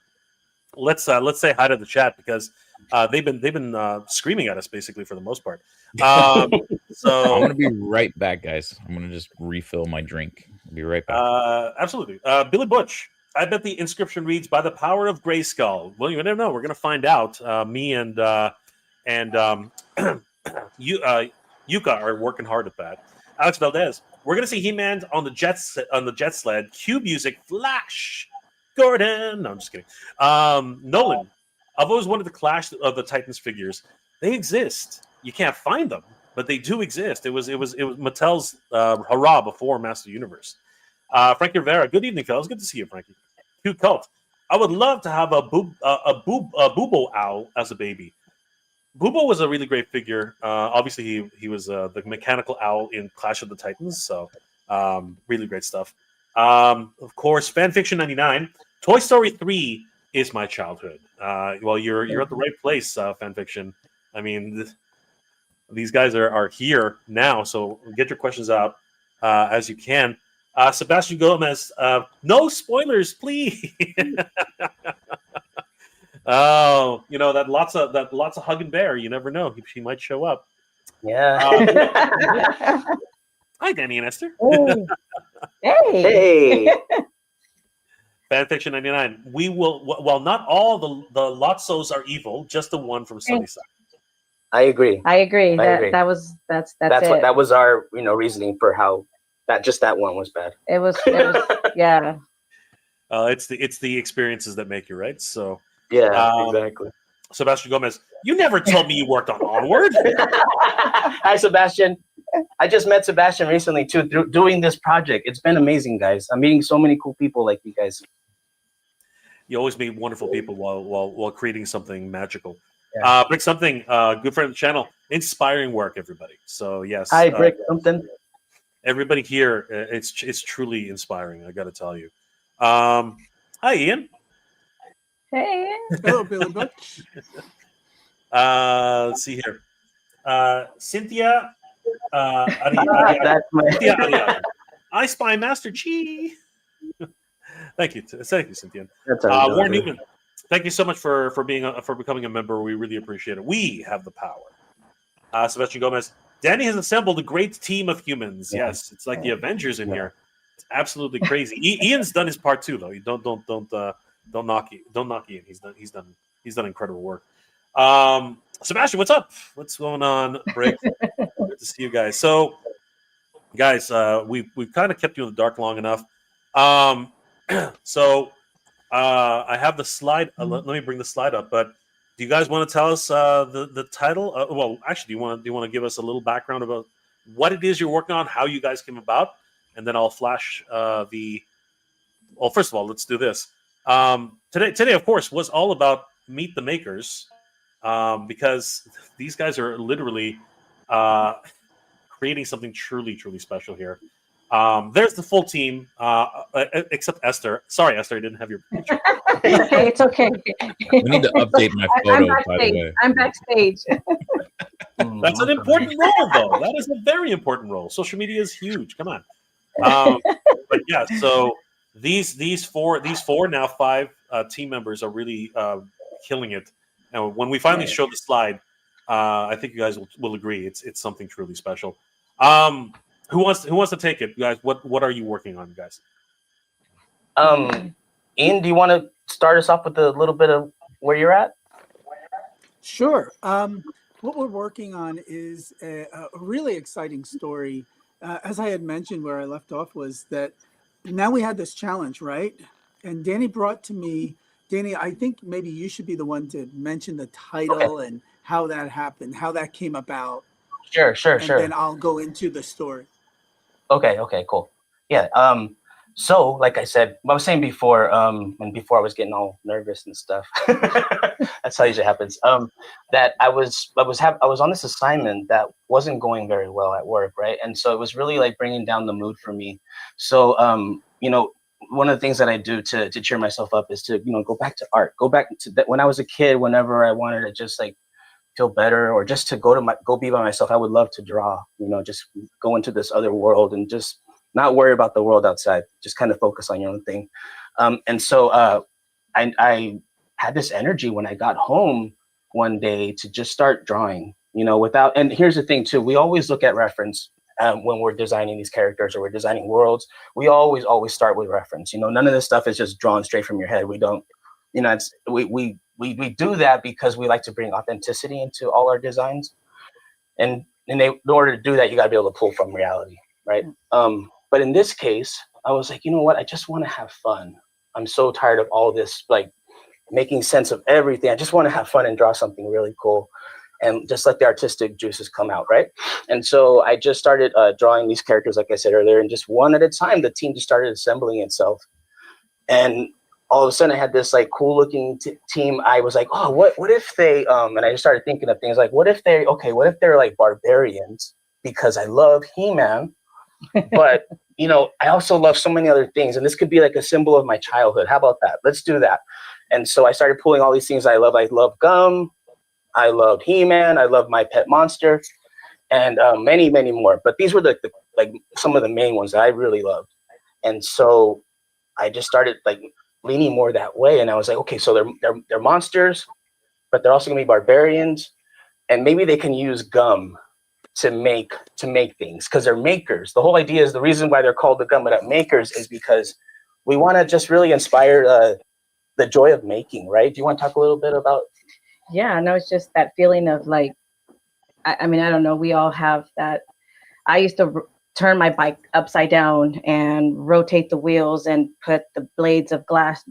let's say hi to the chat because they've been screaming at us basically for the most part. So I'm gonna be right back, guys. I'm gonna just refill my drink. I'll be right back. Absolutely, Billy Butch. I bet the inscription reads "By the power of Grayskull." Well, you never know. We're gonna find out. Me and Yuka are working hard at that. Alex Valdez. We're gonna see He-Man on the jet sled. Cue music. Flash. Gordon. No, I'm just kidding. Nolan. I've always wanted the Clash of the Titans figures. They exist. You can't find them, but they do exist. It was Mattel's hurrah before Master Universe. Frankie Rivera. Good evening, fellas. Good to see you, Frankie. Cute Cult. I would love to have a Bubo owl as a baby. Bubo was a really great figure. Obviously, he was the mechanical owl in Clash of the Titans, so really great stuff. Of course, Fanfiction 99. Toy Story 3 is my childhood. Well, you're at the right place, Fanfiction. I mean, these guys are here now, so get your questions out as you can. Sebastian Gomez, no spoilers, please. Oh, that lots of hug and bear. You never know; she might show up. Yeah. Hi, Danny and Esther. Hey. Fanfiction 99. We will. Well, not all the Lotsos are evil. Just the one from Sunnyside. I agree. That's it. That was our reasoning for how that one was bad. It was yeah. It's the experiences that make you right. So yeah, exactly. Sebastian Gomez, you never told me you worked on Onward. Hi, Sebastian. I just met Sebastian recently too, doing this project. It's been amazing, guys. I'm meeting so many cool people like you guys. You always meet wonderful people while creating something magical. Yeah. Brick something, good friend of the channel, inspiring work, everybody. So yes. Hi, Brick something. Everybody here, it's truly inspiring. I got to tell you. Hi, Ian. Hey. Hello, Billy Butch. Let's see here. Cynthia. That's my... Cynthia Arriaga. I Spy Master Chi. Thank you, Cynthia. Warren Newman. Thank you so much for becoming a member. We really appreciate it. We have the power. Sebastian Gomez. Danny has assembled a great team of humans. Yes, it's like the Avengers in here. It's absolutely crazy. Ian's done his part too, though. You don't knock Ian. He's done incredible work. Sebastian, what's up? What's going on, Brick? Good to see you guys. So, guys, we've kind of kept you in the dark long enough. So I have the slide. Let me bring the slide up. But do you guys want to tell us the title? Well, actually, do you want to give us a little background about what it is you're working on, how you guys came about, and then I'll flash the. Well, first of all, let's do this. Today, of course, was all about Meet the Makers, because these guys are literally creating something truly, truly special here. There's the full team, except Esther. Sorry, Esther, I didn't have your picture. Hey, it's okay. We need to update my photo, by the way. I'm backstage. That's an important role, though. That is a very important role. Social media is huge. Come on. But yeah, so these four now 5 team members are really killing it. And when we finally show the slide, I think you guys will agree it's something truly special. Who wants to take it, guys? What are you working on, guys? Ian, do you want to start us off with a little bit of where you're at? Sure. What we're working on is a really exciting story. As I had mentioned, where I left off was that now we had this challenge, right? And Danny brought to me Danny, I think maybe you should be the one to mention the title and how that happened, how that came about, Sure. and then I'll go into the story. Okay, cool. Yeah. So like I said, I was saying before, and before I was getting all nervous and stuff. That's how it usually happens. That I was on this assignment that wasn't going very well at work, right? And so it was really like bringing down the mood for me. So one of the things that I do to cheer myself up is to go back to art, go back to that when I was a kid. Whenever I wanted to just like feel better or just to go be by myself, I would love to draw, just go into this other world and just not worry about the world outside, just kind of focus on your own thing. And so I had this energy when I got home one day to just start drawing, and here's the thing too, we always look at reference when we're designing these characters or we're designing worlds. We always start with reference. None of this stuff is just drawn straight from your head. We don't, we do that because we like to bring authenticity into all our designs. And in order to do that, you got to be able to pull from reality, right? But in this case, I was like, you know what? I just want to have fun. I'm so tired of all this, like, making sense of everything. I just want to have fun and draw something really cool and just let the artistic juices come out, right? And so I just started drawing these characters, like I said earlier, and just one at a time, the team just started assembling itself. And all of a sudden I had this like cool looking team. I was like, oh, what if they, and I just started thinking of things like, what if they're like barbarians, because I love He-Man, but I also love so many other things. And this could be like a symbol of my childhood. How about that? Let's do that. And so I started pulling all these things I love. I love gum. I love He-Man. I love My Pet Monster, and many, many more. But these were the some of the main ones that I really loved. And so I just started like leaning more that way. And I was like, okay, so they're monsters, but they're also gonna be barbarians, and maybe they can use gum to make things because they're makers. The whole idea is the reason why they're called the Gum It Up Makers is because we want to just really inspire the joy of making, right? Do you want to talk a little bit about? Yeah, no, it's just that feeling of like, I mean, I don't know. We all have that. I used to turn my bike upside down and rotate the wheels and put the blades of grass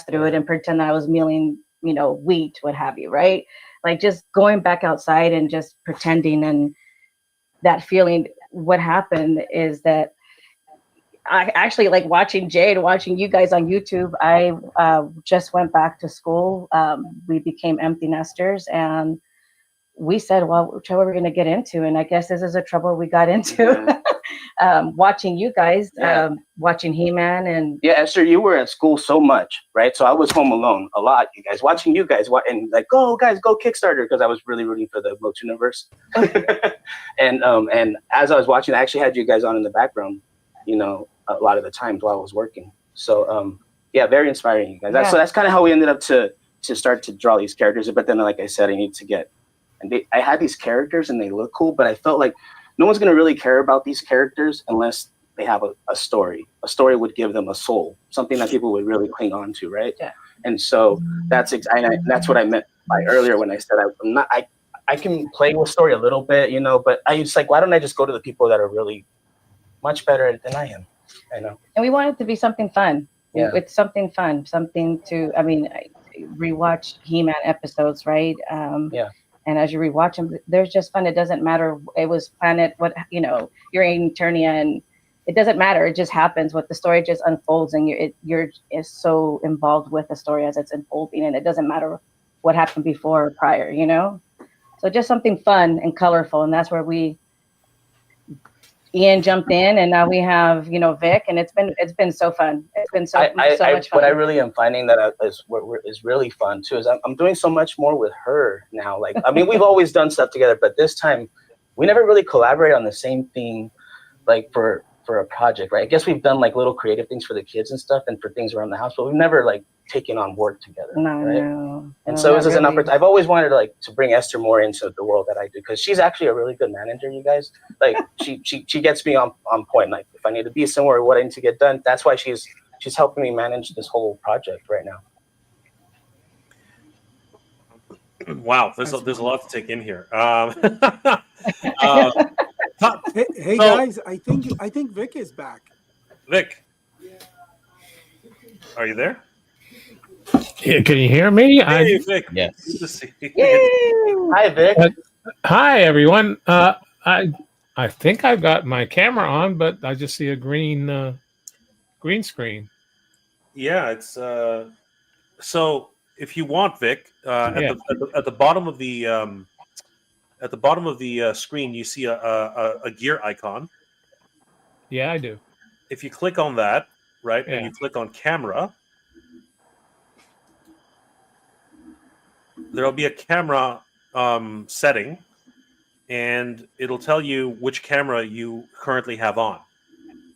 through it and pretend that I was milling, wheat, what have you, right? Like just going back outside and just pretending. And that feeling, what happened is that I actually like watching Jade, watching you guys on YouTube. I just went back to school. We became empty nesters, and we said, well, which trouble we're going to get into? And I guess this is a trouble we got into. Watching you guys, watching He-Man. And yeah, Esther, you were at school so much, right? So I was home alone a lot, you guys, watching you guys, and like, go guys, go Kickstarter, because I was really rooting for the Motu universe. And as I was watching, I actually had you guys on in the background, a lot of the times while I was working. So yeah, very inspiring, you guys. So that's kind of how we ended up to start to draw these characters. But then, like I said, I need to get, and I had these characters and they look cool, but I felt like no one's going to really care about these characters unless they have a story. A story would give them a soul, something that people would really cling on to, right? Yeah. And so that's what I meant by earlier when I said I can play with story a little bit, but I was like, why don't I just go to the people that are really much better than I am? I know. And we want it to be something fun. Yeah. It's something fun, something to, I rewatch He-Man episodes, right? Yeah. And as you rewatch them, there's just fun. It doesn't matter. It was planet, you're in Eternia, and it doesn't matter. It just happens. What the story just unfolds, and you're so involved with the story as it's unfolding, and it doesn't matter what happened before or prior, So just something fun and colorful, and that's where Ian jumped in, and now we have Vic, and it's been so fun. It's been so much fun. What I really am finding that is really fun too is I'm doing so much more with her now. Like, I mean, we've always done stuff together, but this time we never really collaborate on the same thing, like for a project, right? I guess we've done like little creative things for the kids and stuff, and for things around the house, but we've never like taken on work together. No. And so this is an opportunity. I've always wanted to bring Esther more into the world that I do, because she's actually a really good manager, you guys. Like she gets me on point. Like if I need to be somewhere, what I need to get done. That's why she's helping me manage this whole project right now. Wow, there's a lot to take in here. Hey guys, I think Vic is back. Vic, are you there? Yeah, can you hear me? Hey, Vic. Yes. Good to see you. Yay! Hi, Vic. Hi, everyone. I think I've got my camera on, but I just see a green screen. Yeah, it's so if you want, Vic, Yeah. at the bottom of the screen, you see a gear icon. Yeah, I do. If you click on that, right, and Yeah. you click on camera, there'll be a camera setting, and it'll tell you which camera you currently have on.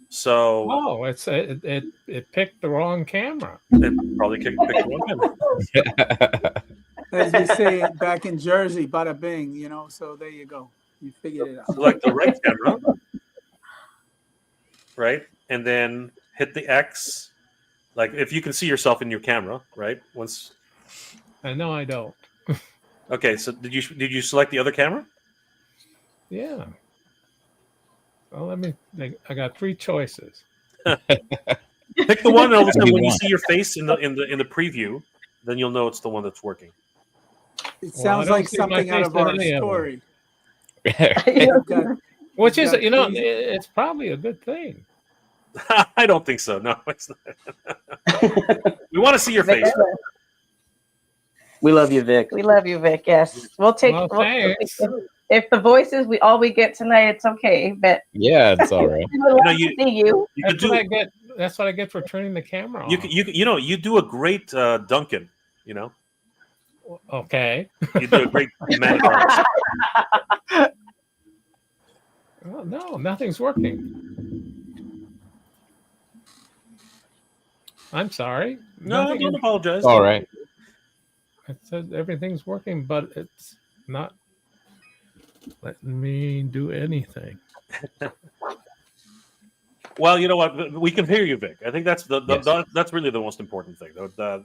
So Oh, it picked the wrong camera. it probably picked the wrong camera. As we say back in Jersey, bada bing, you know. So there you go. You figured it out. Select the right camera, right, and then hit the X. Like if you can see yourself in your camera, right? Once. No, I don't. Okay, so did you select the other camera? Yeah. Well, I got 3 choices. Pick the one, and all of a sudden, You when you want. see your face in the preview, then you'll know it's the one that's working. It Well, I sounds don't like see my something out face of in our any of them. story. Right. Got- Which is, got three- it's probably a good thing. I don't think so. No, it's not. We want to see your face. We love you, Vic. We love you, Vic. Yes, we'll take. Well, thanks. If the voices all we get tonight, it's okay. But Yeah, it's all right. we would love you- to see you. You could That's what I do. get. That's what I get for turning the camera on. You do a great Duncan. You know, Okay. you do a great man at arms. Oh, no, nothing's working. I'm sorry. No, Nothing- don't apologize. All right. It says everything's working, but it's not letting me do anything. Well, you know what? We can hear you, Vic. I think that's Yes. that's really the most important thing,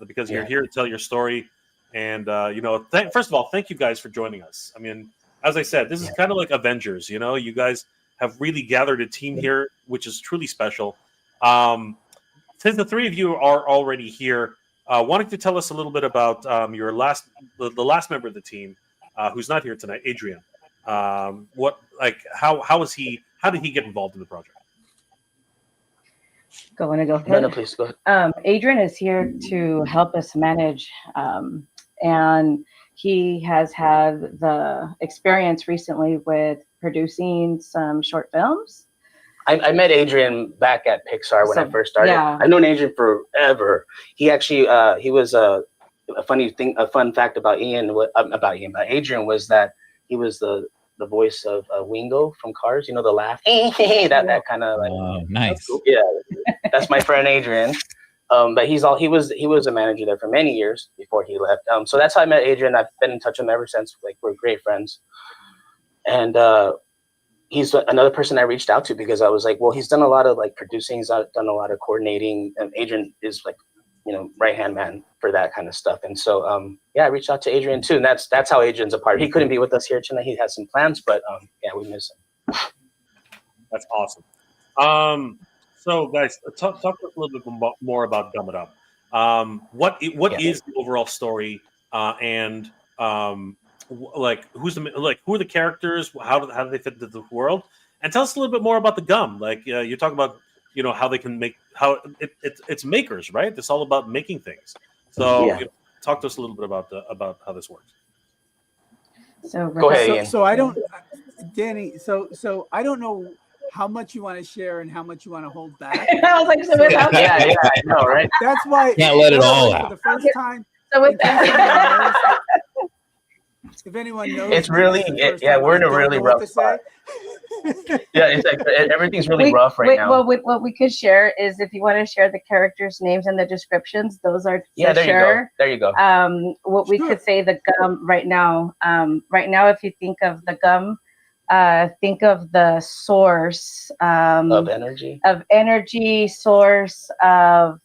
because you're Yeah. here to tell your story. And first of all, thank you guys for joining us. I mean, as I said, this is kind of like Avengers. You know, you guys have really gathered a team here, which is truly special. Since the 3 of you are already here, wanting to tell us a little bit about your the last member of the team, who's not here tonight, Adrian. How did he get involved in the project? Go ahead. No, please go ahead. Adrian is here to help us manage, and he has had the experience recently with producing some short films. I met Adrian back at Pixar when I first started. Yeah. I've known Adrian forever. He actually, he was a fun fact about Adrian was that he was the voice of Wingo from Cars. You know, the laugh, that kind of like. Oh, nice. Yeah, that's my friend Adrian. But he was a manager there for many years before he left. So that's how I met Adrian. I've been in touch with him ever since. Like, we're great friends. And he's another person I reached out to because I was like, well, he's done a lot of like producing, he's done a lot of coordinating, and Adrian is like, right-hand man for that kind of stuff. And so I reached out to Adrian too, and that's how Adrian's a part. He couldn't be with us here tonight. He has some plans, but we miss him. That's awesome. So guys, talk to us a little bit more about Gum It Up. What is the overall story, and who are the characters? How do they fit into the world? And tell us a little bit more about the gum. Like you talk about, how they can make it's makers, right? It's all about making things. So talk to us a little bit about how this works. So Go ahead, Ian. So I don't, Danny. So I don't know how much you want to share and how much you want to hold back. I was like, so without Yeah, I know, right? That's why Can't let it all for out. the first time. so with in case that. if anyone knows, It's really, we're in a really rough spot. Yeah, it's like everything's really rough right now. Well, what we could share is if you want to share the characters' names and the descriptions, those are Yeah, there you go. What we could say the gum right now. Right now, if you think of the gum, think of the source Of energy. Source of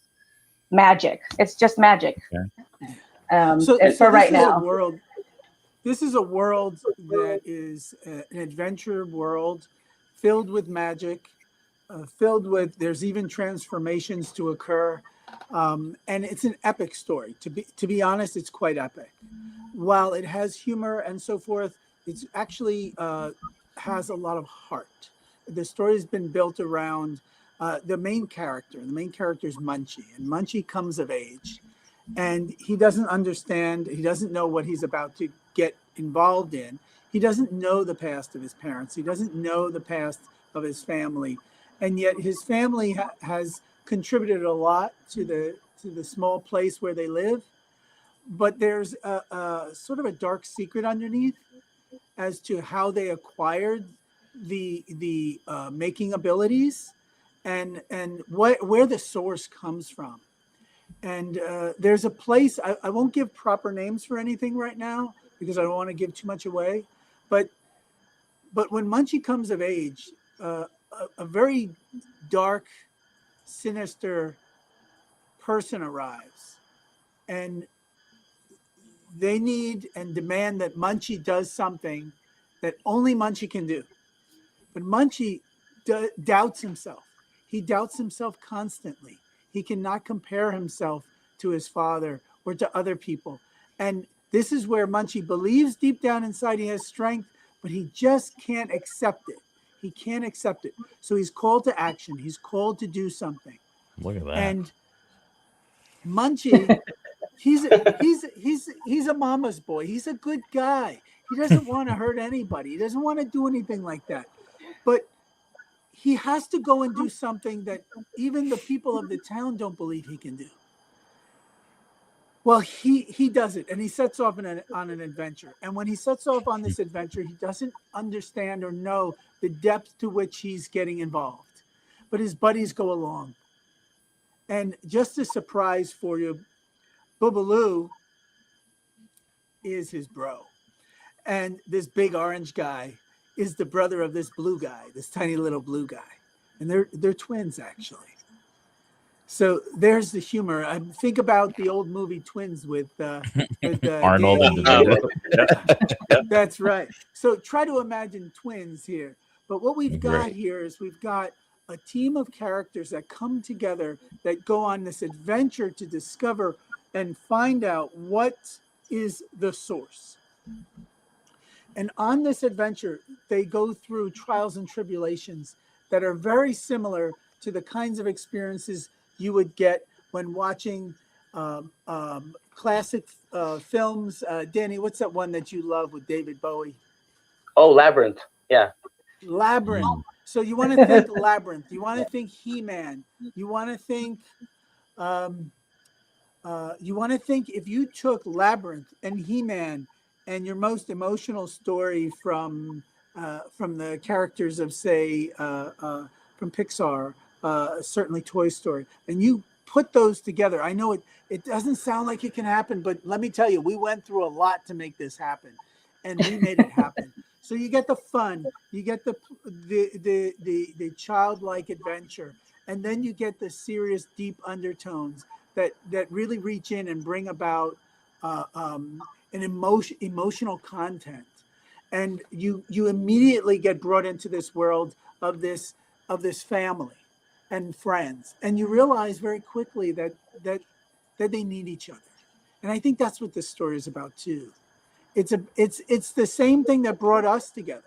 magic. It's just magic. So for right this is now. a world. This is a world that is an adventure world filled with magic, filled with, there's even transformations to occur. And it's an epic story. To be honest, it's quite epic. While it has humor and so forth, it's actually has a lot of heart. The story has been built around the main character. The main character is Munchie, and Munchie comes of age, and he doesn't understand. He doesn't know what he's about to get involved in. He doesn't know the past of his parents. He doesn't know the past of his family, and yet his family has contributed a lot to the small place where they live. But there's a sort of a dark secret underneath as to how they acquired the making abilities, and where the source comes from. And there's a place, I won't give proper names for anything right now because I don't want to give too much away. But when Munchie comes of age, a very dark, sinister person arrives, and they need and demand that Munchie does something that only Munchie can do. But Munchie doubts himself. He doubts himself constantly. He cannot compare himself to his father or to other people. And this is where Munchie believes deep down inside he has strength, but he just can't accept it. He can't accept it. So he's called to action. He's called to do something. Look at that. And Munchie, he's a mama's boy. He's a good guy. He doesn't want to hurt anybody. He doesn't want to do anything like that. But he has to go and do something that even the people of the town don't believe he can do. Well, he does it, and he sets off on an adventure. And when he sets off on this adventure, he doesn't understand or know the depth to which he's getting involved. But his buddies go along. And just a surprise for you, Boobaloo is his bro. And this big orange guy is the brother of this blue guy, this tiny little blue guy. And they're twins, actually. So there's the humor. Think about the old movie Twins with Arnold and Danny. DeVito. That's right. So try to imagine twins here. But what we've got here is we've got a team of characters that come together that go on this adventure to discover and find out what is the source. And on this adventure, they go through trials and tribulations that are very similar to the kinds of experiences you would get when watching classic films. Danny, what's that one that you love with David Bowie? Oh, Labyrinth. Yeah. Labyrinth. So you want to think Labyrinth. You want to think He-Man. You want to think. If you took Labyrinth and He-Man and your most emotional story from the characters of, say, from Pixar, certainly Toy Story, and you put those together. I know it doesn't sound like it can happen, but let me tell you, we went through a lot to make this happen, and we made it happen. So you get the fun, you get the childlike adventure, and then you get the serious, deep undertones that really reach in and bring about an emotional content, and you immediately get brought into this world of this family and friends, and you realize very quickly that they need each other. And I think that's what this story is about too. It's the same thing that brought us together.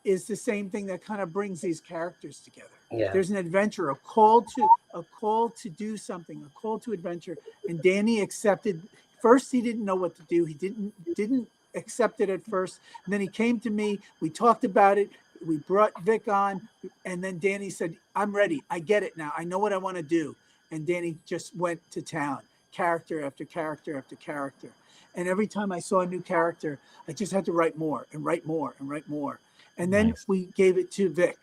Is the same thing that kind of brings these characters together. Yeah. There's an adventure, a call to do something, a call to adventure. And Danny accepted. First, he didn't know what to do. He didn't accept it at first. And then he came to me. We talked about it. We brought Vic on, and then Danny said, "I'm ready. I get it now. I know what I want to do." And Danny just went to town, character after character after character. And every time I saw a new character, I just had to write more and write more and write more. And then we gave it to Vic.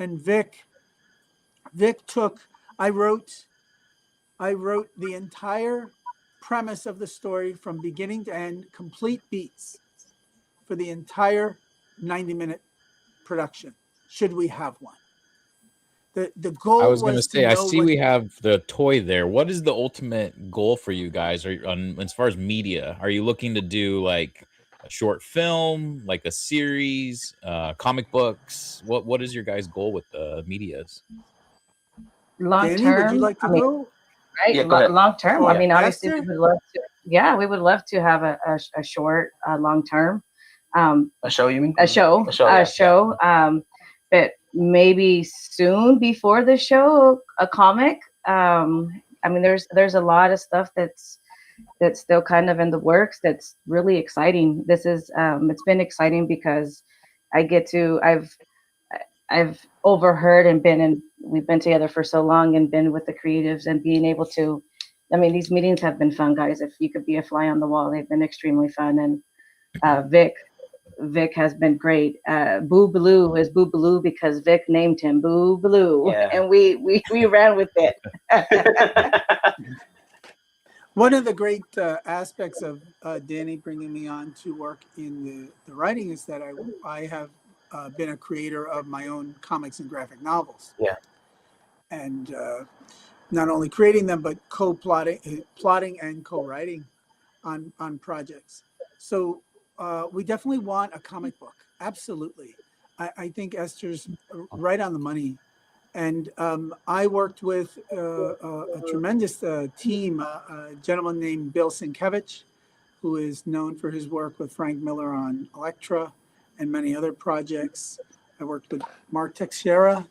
And Vic took, I wrote the entire premise of the story from beginning to end, complete beats for the entire 90-minute production, should we have one. The goal I was going to say, I see we have the toy there. What is the ultimate goal for you guys? As far as media, are you looking to do like a short film, like a series, comic books? What is your guys' goal with the medias? Long Danny, term, would you like to go? right? Yeah, go ahead. Long term. Oh, I mean, obviously, Esther? we would love to. Yeah, we would love to have a short, long term, A show, you mean? a show, yeah. show. But maybe soon before the show, a comic. I mean, there's a lot of stuff that's still kind of in the works. That's really exciting. This is it's been exciting because I've overheard and we've been together for so long and been with the creatives and being able to, I mean, these meetings have been fun, guys. If you could be a fly on the wall, they've been extremely fun. And Vic has been great. Boobaloo is Boobaloo because Vic named him Boobaloo, and we ran with it. One of the great aspects of Danny bringing me on to work in the writing is that I have been a creator of my own comics and graphic novels. Yeah. And not only creating them, but plotting and co-writing on projects. So we definitely want a comic book. Absolutely. I think Esther's right on the money. And I worked with a tremendous team, a gentleman named Bill Sienkiewicz, who is known for his work with Frank Miller on Elektra and many other projects. I worked with Mark Teixeira,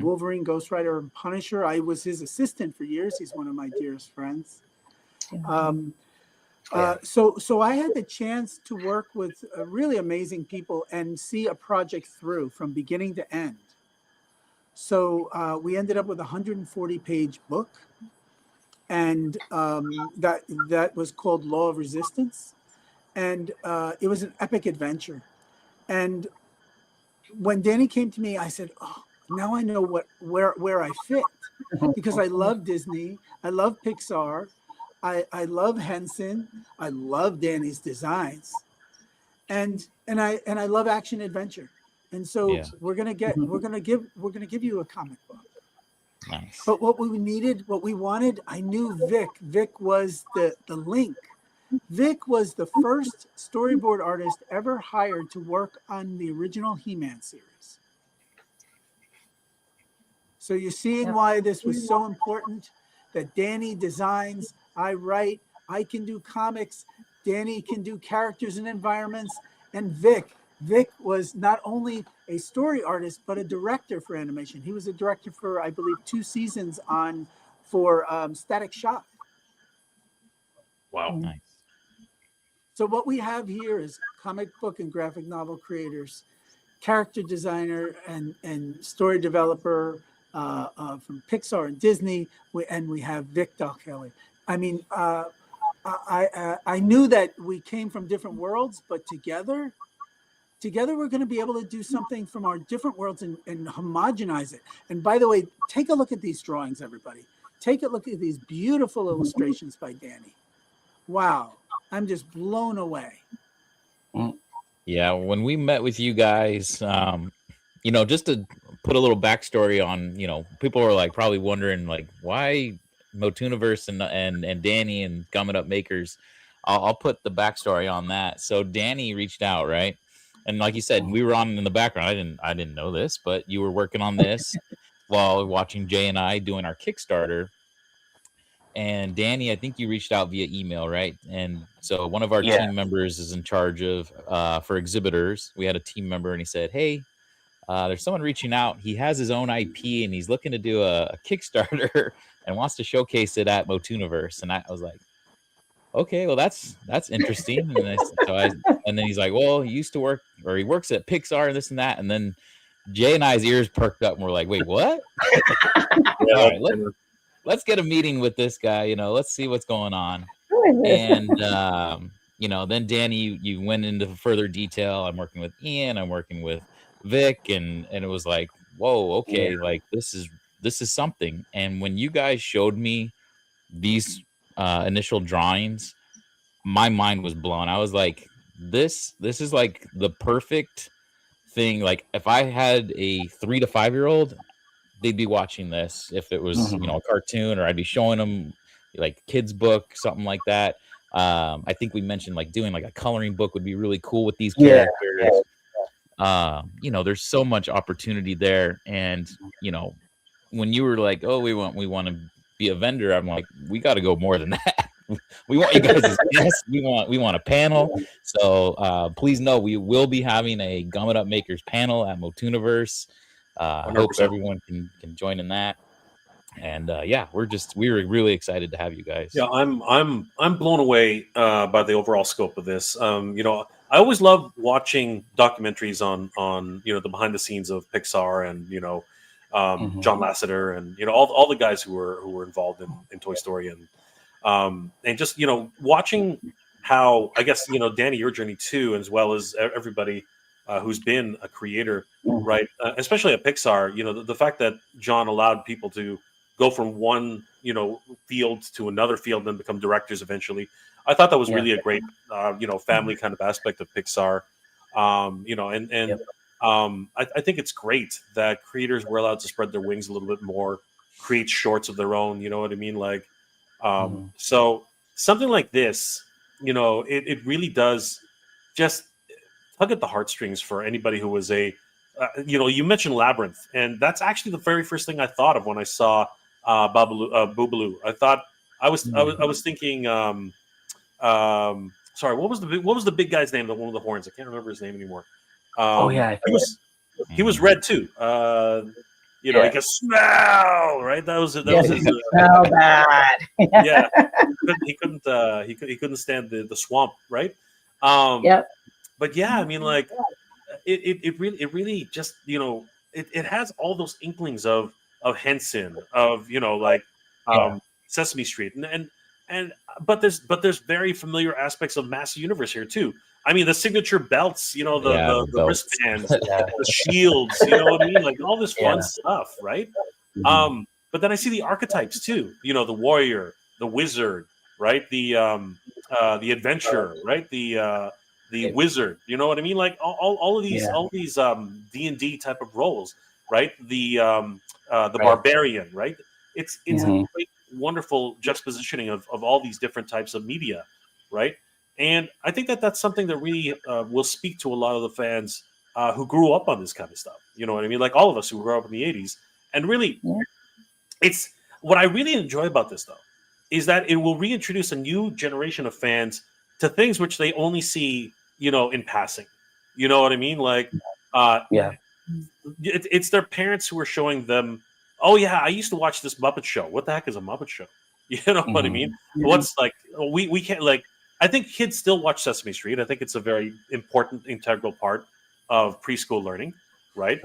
Wolverine, Ghost Rider, and Punisher. I was his assistant for years. He's one of my dearest friends. So I had the chance to work with really amazing people and see a project through from beginning to end. So we ended up with a 140-page book, and that was called Law of Resistance, and it was an epic adventure. And when Danny came to me, I said, "Oh, now I know where I fit," because I love Disney, I love Pixar, I love Henson, I love Danny's designs, and I love action adventure. And so we're gonna give you a comic book. Nice. But what we wanted, I knew Vic. Vic was the link. Vic was the first storyboard artist ever hired to work on the original He-Man series. So you're seeing why this was so important, that Danny designs, I write, I can do comics, Danny can do characters and environments, and Vic was not only a story artist, but a director for animation. He was a director for, I believe, 2 seasons for Static Shock. Wow. Nice. So what we have here is comic book and graphic novel creators, character designer and story developer from Pixar and Disney, and we have Vic Kelly. I mean, I knew that we came from different worlds, but together we're going to be able to do something from our different worlds and homogenize it. And by the way, take a look at these drawings, everybody. Take a look at these beautiful illustrations by Danny. Wow, I'm just blown away. Yeah, when we met with you guys, just to put a little backstory on, people were like probably wondering like why Motuniverse and Danny and Gummit Up Makers. I'll put the backstory on that. So Danny reached out, right? And like you said, we were on in the background. I didn't know this, but you were working on this while watching Jay and I doing our Kickstarter. And Danny, I think you reached out via email, right? And so one of our team members is in charge of for exhibitors. We had a team member, and he said, "Hey, there's someone reaching out. He has his own IP, and he's looking to do a Kickstarter and wants to showcase it at Motuniverse." And I was like, "Okay, well that's interesting." And then he's like, "Well, he used to work, or he works at Pixar and this and that." And then Jay and I's ears perked up, and we're like, "Wait, what?" All right, let's get a meeting with this guy. Let's see what's going on. And then Danny, you went into further detail. I'm working with Ian. I'm working with Vic, and it was like, whoa, okay, like this is something. And when you guys showed me these initial drawings, my mind was blown. I was like, this is like the perfect thing. Like if I had a 3 to 5 year old, they'd be watching this if it was a cartoon, or I'd be showing them like kids book, something like that. I think we mentioned like doing like a coloring book would be really cool with these characters. There's so much opportunity there. And when you were like, oh, we want to be a vendor, I'm like, we got to go more than that. We want you guys as guests. We want a panel. So please know we will be having a Gum It Up Makers panel at Motuniverse. I hope 100%. everyone can join in that. And yeah, we're really excited to have you guys. Yeah, I'm blown away by the overall scope of this. You know, I always love watching documentaries on you know, the behind the scenes of Pixar and, you know, John Lasseter and, you know, all the guys who were involved in Toy Story and just, you know, watching how, I guess, you know, Danny, your journey too, as well as everybody who's been a creator, right? Especially at Pixar, you know, the fact that John allowed people to go from one, you know, field to another field and then become directors eventually. I thought that was really a great, you know, family kind of aspect of Pixar. You know, and I think it's great that creators were allowed to spread their wings a little bit more, create shorts of their own. You know what I mean? Like, so something like this, you know, it really does just tug at the heartstrings for anybody who was a, you know, you mentioned Labyrinth, and that's actually the very first thing I thought of when I saw Boobaloo. I thought I was thinking, sorry, what was the big guy's name? The one with the horns. I can't remember his name anymore. He was red too. You know, he could smell, right? That was his. Smell bad. Yeah, he couldn't stand the swamp, right? But yeah, I mean, like, it really just, you know, it has all those inklings of Henson, of, you know, like Sesame Street, and but there's very familiar aspects of Master Universe here too. I mean, the signature belts, you know, the wristbands, the shields, you know what I mean, like all this fun stuff, right? But then I see the archetypes too, you know, the warrior, the wizard, right? The adventurer, right? The wizard, you know what I mean? Like all of these D&D type of roles, right? The barbarian, right? It's a great, wonderful juxtapositioning of all these different types of media, right? And I think that's something that really will speak to a lot of the fans who grew up on this kind of stuff. You know what I mean? Like all of us who grew up in the 80s. And really, it's what I really enjoy about this, though, is that it will reintroduce a new generation of fans to things which they only see, you know, in passing. You know what I mean? Like, it's their parents who are showing them, oh yeah, I used to watch this Muppet Show. What the heck is a Muppet Show? You know what I mean? What's like, we can't, like, I think kids still watch Sesame Street. I think it's a very important, integral part of preschool learning, right?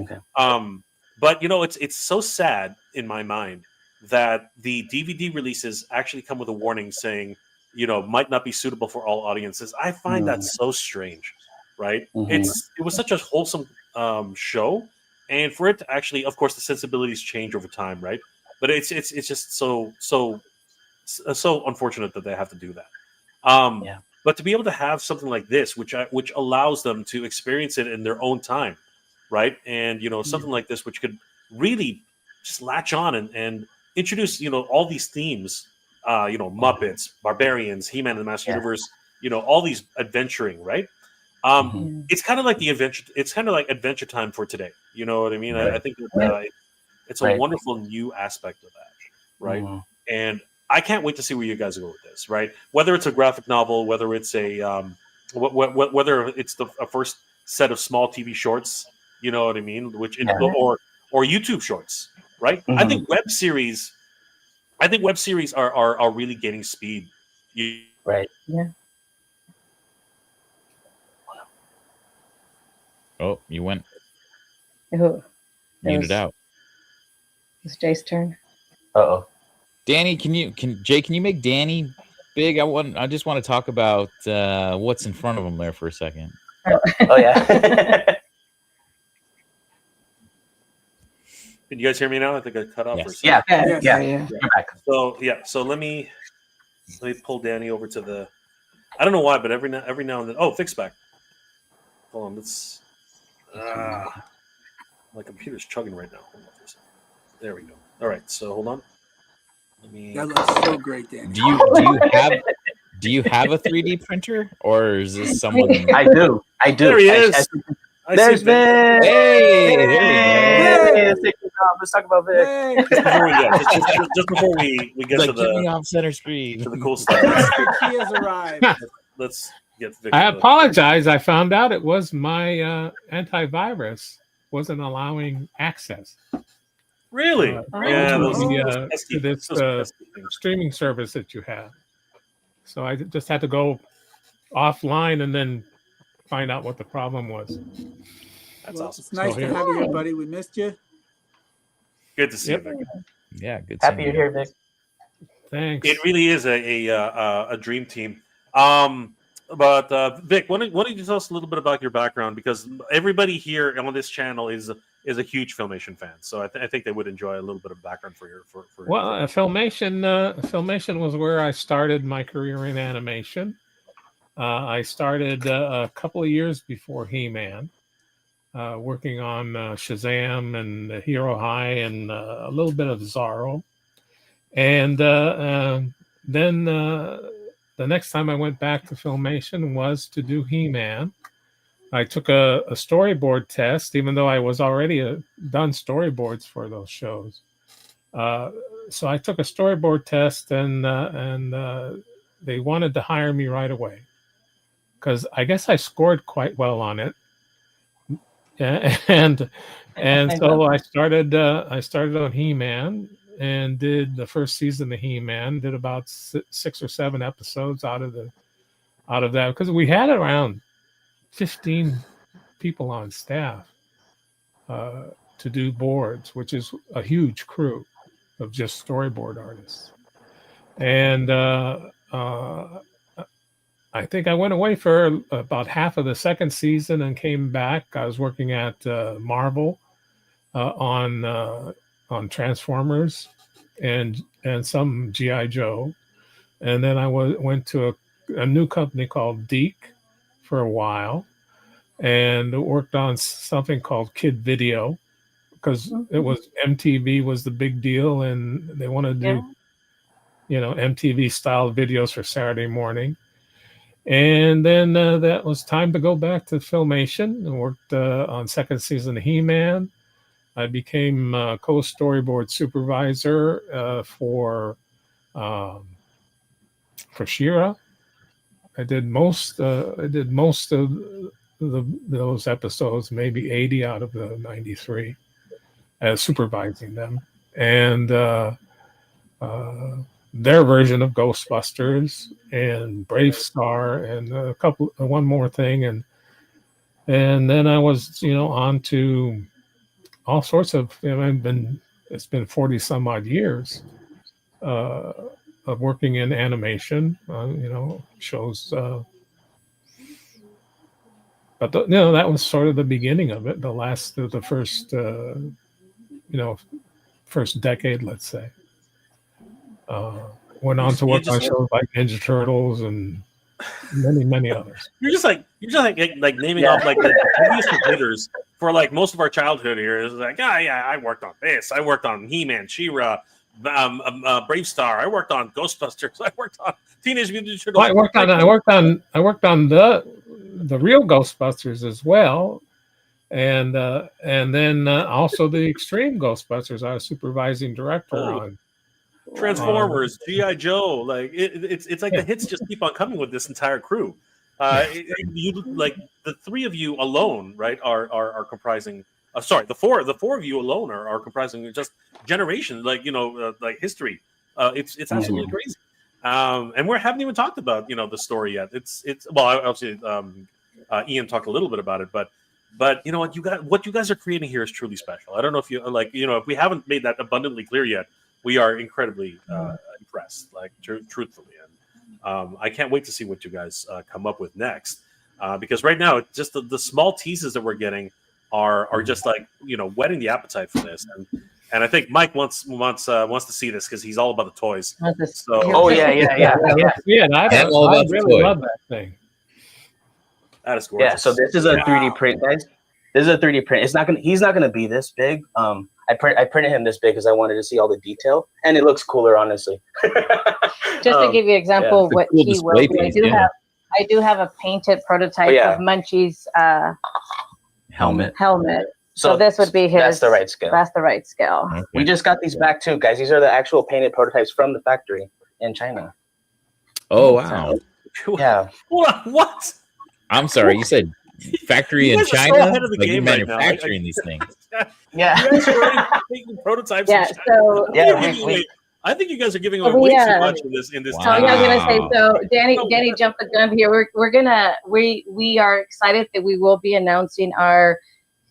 But you know, it's so sad in my mind that the DVD releases actually come with a warning saying, you know, might not be suitable for all audiences. I find that so strange, right? It was such a wholesome show, and for it to actually, of course, the sensibilities change over time, right? But it's just so unfortunate that they have to do that. But to be able to have something like this, which allows them to experience it in their own time, right? And you know, something like this, which could really just latch on and introduce, you know, all these themes, you know, Muppets, Barbarians, He-Man and the Master Universe, you know, all these adventuring, right? It's kind of like it's kind of like Adventure Time for today. You know what I mean? I think that, it's a wonderful new aspect of that, right? And I can't wait to see where you guys go with this, right? Whether it's a graphic novel, whether it's a whether it's a first set of small TV shorts, you know what I mean, which or YouTube shorts, right? I think web series are really gaining speed. Right. Yeah. Oh, you went Muted out. It's Jay's turn. Uh-oh. Danny, can you make Danny big? I just want to talk about what's in front of him there for a second. Oh yeah. Can you guys hear me now? I think I cut off for a second. Yeah. You're back. So let me pull Danny over to the. I don't know why, but every now and then. Oh, fix back. Hold on, let's. My computer's chugging right now. Hold on for a second. There we go. All right, so hold on. That looks so great, Danny. Do you have a 3D printer, or is this someone? I do. There he is. There's Vince. Hey, there we go. Let's talk about Vic. Hey, Just before we get It's to like, get me the off center screen. cool stuff, he has arrived. let's get Vic I to the- apologize. I found out it was my antivirus wasn't allowing access Really? Yeah, those- to this streaming service that you have. So I just had to go offline and then find out what the problem was. That's Well, awesome. it's nice So to here- have you here, buddy. We missed you. Good to see Yep. you, Vic. Yeah, good. Happy seeing you're you. here, Vic. Thanks. It really is a dream team. But Vic, why don't you tell us a little bit about your background? Because everybody here on this channel is a huge Filmation fan, so I think they would enjoy a little bit of background for your. Well, Filmation was where I started my career in animation. I started a couple of years before He-Man, working on Shazam and Hero High and a little bit of Zorro. And then the next time I went back to Filmation was to do He-Man. I took a storyboard test, even though I was already done storyboards for those shows. So I took a storyboard test, and they wanted to hire me right away because I guess I scored quite well on it. And so I started on He-Man and did the first season of He-Man. Did about 6 or 7 episodes out of that because we had around 15 people on staff to do boards, which is a huge crew of just storyboard artists. And I think I went away for about half of the second season and came back. I was working at Marvel on Transformers and some G.I. Joe. And then I went to a new company called Deke for a while and worked on something called Kid Video because it was MTV was the big deal and they wanted to do MTV style videos for Saturday morning. And then that was time to go back to Filmation and worked on second season of He-Man. I became co-storyboard supervisor for She-Ra. I did most of those episodes, maybe 80 out of the 93, as supervising them, and their version of Ghostbusters and Brave Star and one more thing, and then I was on to all sorts of. It's been 40 some odd years of working in animation, shows. But that was sort of the beginning of it. The first decade, let's say. Went on to work on shows like Ninja Turtles and many others. You're just like naming off like the biggest computers for like most of our childhood here. It's like, I worked on this. I worked on He-Man, She-Ra, Brave Star. I worked on Ghostbusters. I worked on Teenage Mutant Ninja Turtles. Well, I worked on the real Ghostbusters as well, and then also the Extreme Ghostbusters. I was supervising director on Transformers, G.I. Joe. Like it's like the hits just keep on coming with this entire crew. Like the three of you alone, right, are comprising. The four of you alone are comprising just generations, like like history. It's absolutely crazy. And we haven't even talked about the story yet. It's well, obviously Ian talked a little bit about it, but what you guys are creating here is truly special. I don't know if you if we haven't made that abundantly clear yet, we are incredibly impressed, like truthfully, and I can't wait to see what you guys come up with next, because right now just the small teases that we're getting are just like whetting the appetite for this, and I think Mike wants to see this because he's all about the toys. So yeah. I really love that thing. That is gorgeous. Yeah, so this is a 3D print, guys. This is a 3D print. He's not gonna be this big. I printed him this big because I wanted to see all the detail, and it looks cooler, honestly. Just to give you an example of what cool he will do, I do have a painted prototype of Munchie's helmet. So this would be his. That's the right scale. That's the right scale. Okay. We just got these back too, guys. These are the actual painted prototypes from the factory in China. Oh wow! Yeah. What? I'm sorry. You said factory You in guys are so China? ahead of the Like you game right now. manufacturing these things? Yeah. You guys are already making prototypes. Yeah. in China. So Yeah. I think you guys are giving away Oh, way yeah. too much in this. So yeah, I was gonna say. Wow. So Danny jumped the gun here. We are excited that we will be announcing our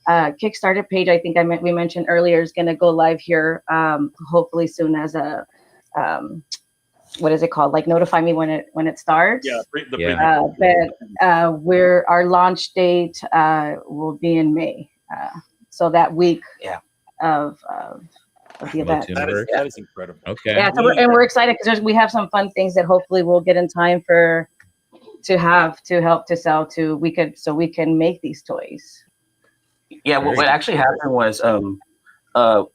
Kickstarter page. I think we mentioned earlier is gonna go live here. Hopefully soon as a what is it called? Like notify me when it starts. Yeah. But our launch date will be in May. So that week. Yeah. Of the event. That is incredible. Okay. Yeah, so we're excited because we have some fun things that hopefully we'll get in time to help to sell so we can make these toys. Yeah, what actually happened was